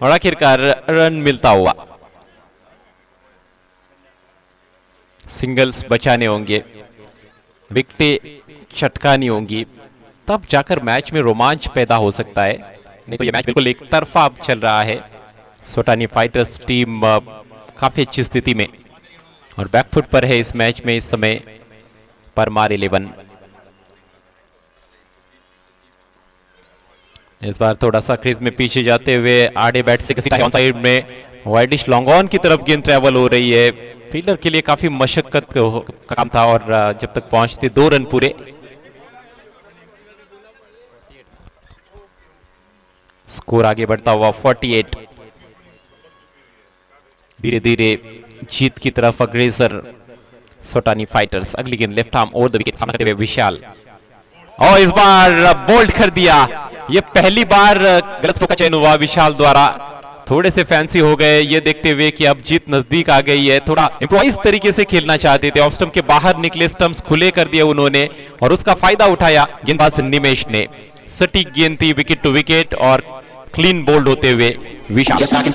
और आखिरकार रन मिलता हुआ। सिंगल्स बचाने होंगे, विकेटें चटकानी होंगी, तब जाकर मैच में रोमांच पैदा हो सकता है। नहीं तो ये मैच बिल्कुल एक तरफा अब चल रहा है। सोटानी फाइटर्स टीम काफी अच्छी स्थिति में और बैकफुट पर है इस मैच में इस समय परमार 11। इस बार थोड़ा सा क्रीज में पीछे जाते हुए आड़े बैट से किसी ऑन साइड में वाइडिश लॉन्ग ऑन की तरफ गेंद ट्रेवल हो रही है। फील्डर के लिए काफी मशक्कत का काम था, और जब तक पहुंचते 2 रन पूरे। स्कोर आगे बढ़ता हुआ 48। धीरे धीरे जीत की तरफ अग्रसर सोटानी फाइटर्स। अगली गेंद left arm over the wicket, सामना करते हुए विशाल, और इस बार बोल्ड कर दिया। ये पहली बार गलत स्ट्रोक का चयन हुआ विशाल द्वारा। थोड़े से फैंसी हो गए ये देखते हुए कि अब जीत नजदीक आ गई है। थोड़ा इम्प्रोवाइज तरीके से खेलना चाहते थे, ऑफ स्टंप के बाहर निकले, स्टंप्स खुले कर दिए उन्होंने, और उसका फायदा उठाया गेंदबाज निमेश ने। सटीक गेंद थी, विकेट टू विकेट, और क्लीन बोल्ड होते हुए विशाल।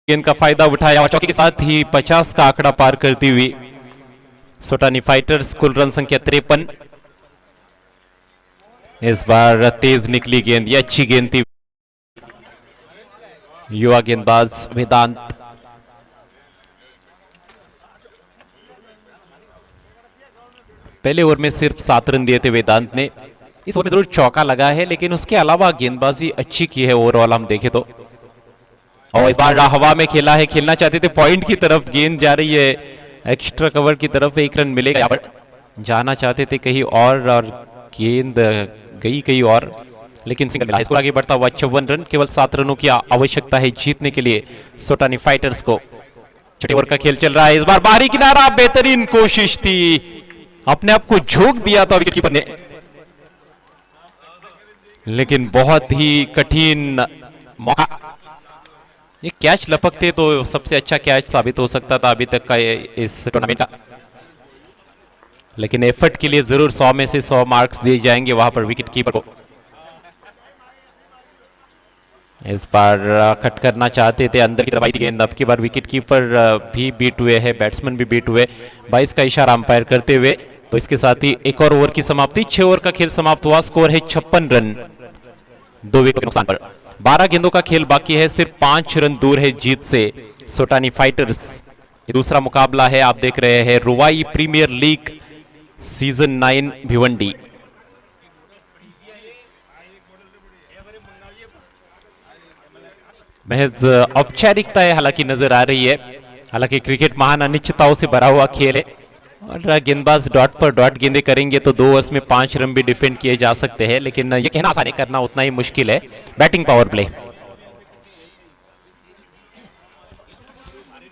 गेंद का फायदा उठाया और चौके के साथ ही 50 का आंकड़ा पार करती हुई सोटानी फाइटर्स कुल रन संख्या 53। इस बार तेज निकली गेंद, ये अच्छी गेंद थी। युवा गेंदबाज वेदांत पहले ओवर में सिर्फ 7 रन दिए थे वेदांत ने। इस ओवर में जरूर चौका लगा है, लेकिन उसके अलावा गेंदबाजी अच्छी की है ओवरऑल हम देखें तो। और इस बार हवा में खेला है, खेलना चाहते थे पॉइंट की तरफ, गेंद जा रही है एक्स्ट्रा कवर की तरफ, 1 रन मिलेगा। यहाँ पर जाना चाहते थे कहीं और गेंद गई कहीं और, लेकिन सिंगल मिला। स्कोर आगे बढ़ता हुआ 54 रन, केवल 7 रनों की आवश्यकता है जीतने के लिए सोटानी फाइटर्स को। छठे ओवर का खेल चल रहा है, इस बार बाहरी किनारा, बेहतरीन कोशिश थी, अपने आप को झोंक दिया था विकेटकीपर ने, लेकिन बहुत ही कठिन मौका। ये कैच लपकते तो सबसे अच्छा कैच साबित हो सकता था अभी तक का इस टूर्नामेंट का, लेकिन एफर्ट के लिए जरूर 100 में से 100 मार्क्स दिए जाएंगे वहां पर विकेटकीपर को। इस बार कट करना चाहते थे, अंदर की तरफ आई थी गेंद। अब की बार विकेटकीपर भी बीट हुए हैं, बैट्समैन भी बीट हुए। 22 का इशारा अंपायर करते हुए, तो इसके साथ ही एक और ओवर की समाप्ति। 6 ओवर का खेल समाप्त हुआ, स्कोर है 56 रन 2 विकेट के नुकसान पर। 12 गेंदों का खेल बाकी है, सिर्फ 5 रन दूर है जीत से सोटानी फाइटर्स। ये दूसरा मुकाबला है, आप देख रहे हैं रुवाई प्रीमियर लीग सीजन 9 भिवंडी। महज औपचारिकताएं हालांकि नजर आ रही है, हालांकि क्रिकेट महान अनिश्चितताओं से भरा हुआ खेल है और गेंदबाज डॉट पर डॉट गेंदें करेंगे तो 2 ओवर्स में 5 रन भी डिफेंड किए जा सकते हैं, लेकिन यह कहना आसान है, करना उतना ही मुश्किल है। बैटिंग पावर प्ले,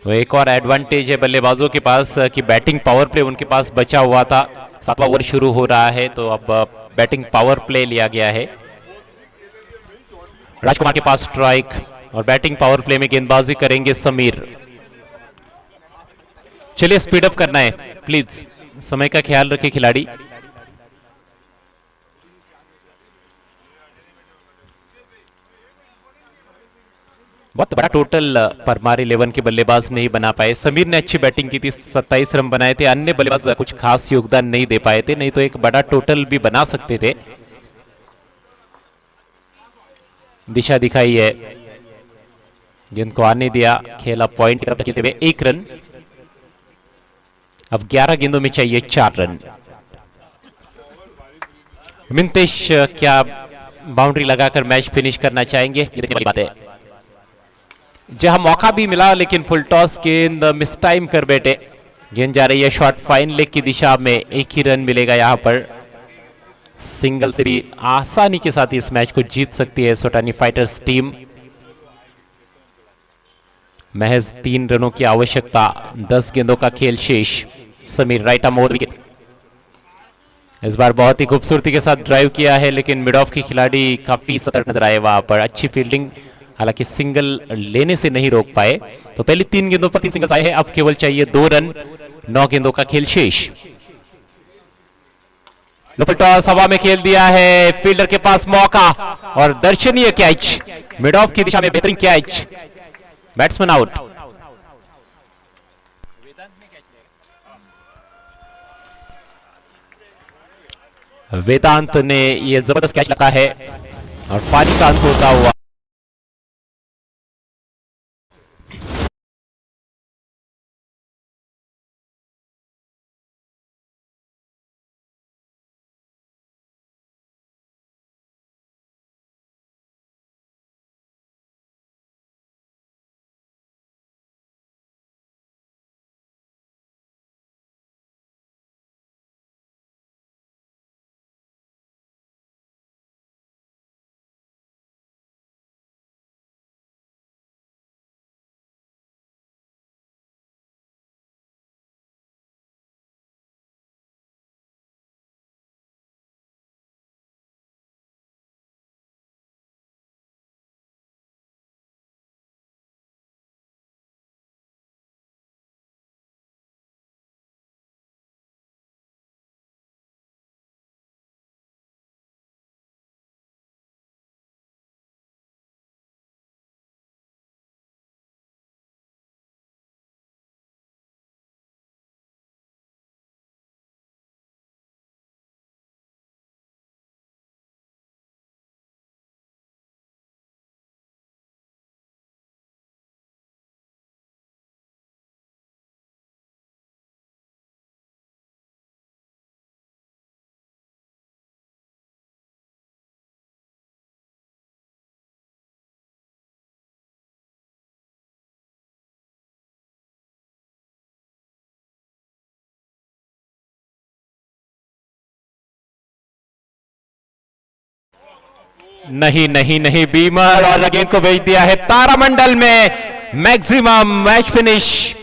तो एक और एडवांटेज है बल्लेबाजों के पास कि बैटिंग पावर प्ले उनके पास बचा हुआ था। 7वां ओवर शुरू हो रहा है, तो अब बैटिंग पावर प्ले लिया गया है। राजकुमार के पास स्ट्राइक और बैटिंग पावर प्ले में गेंदबाजी करेंगे समीर। चलिए स्पीड अप करना है प्लीज, समय का ख्याल रखे खिलाड़ी। बहुत बड़ा टोटल परमार 11 के बल्लेबाज नहीं बना पाए। समीर ने अच्छी बैटिंग की थी, 27 रन बनाए थे, अन्य बल्लेबाज कुछ खास योगदान नहीं दे पाए थे, नहीं तो एक बड़ा टोटल भी बना सकते थे। दिशा दिखाई है, गेंद को आने दिया, खेला पॉइंट की तरफ खेलते हुए 1 रन। अब 11 गेंदों में चाहिए 4 रन। मिंतेश क्या बाउंड्री लगाकर मैच फिनिश करना चाहेंगे, ये देखने वाली बात है। जहां मौका भी मिला, लेकिन फुल टॉस गेंद मिस टाइम कर बैठे। गेंद जा रही है शॉर्ट फाइन लेग की दिशा में, 1 ही रन मिलेगा यहां पर। सिंगल से भी आसानी के साथ इस मैच को जीत सकती है सोटानी फाइटर्स टीम। महज 3 रनों की आवश्यकता, 10 गेंदों का खेल शेष। Sameer right arm over wicket, इस बार बहुत ही खूबसूरती के साथ ड्राइव किया है, लेकिन मिड ऑफ के खिलाड़ी काफी सतर्क नजर आए वहां पर। अच्छी फील्डिंग, हालांकि सिंगल लेने से नहीं रोक पाए। तो पहले 3 गेंदों पर 3 सिंगल्स आए हैं, अब केवल चाहिए 2 रन, 9 गेंदों का खेल शेष। लोकल टॉस हवा में खेल दिया है, फील्डर के पास मौका और दर्शनीय कैच, मिड ऑफ की दिशा में बेहतरीन कैच, बैट्समैन आउट। वेदांत ने यह जबरदस्त कैच लगा है और पानी का अंत होता हुआ नहीं नहीं नहीं, बीमर और गेंद को भेज दिया है तारामंडल में। Maximum match finish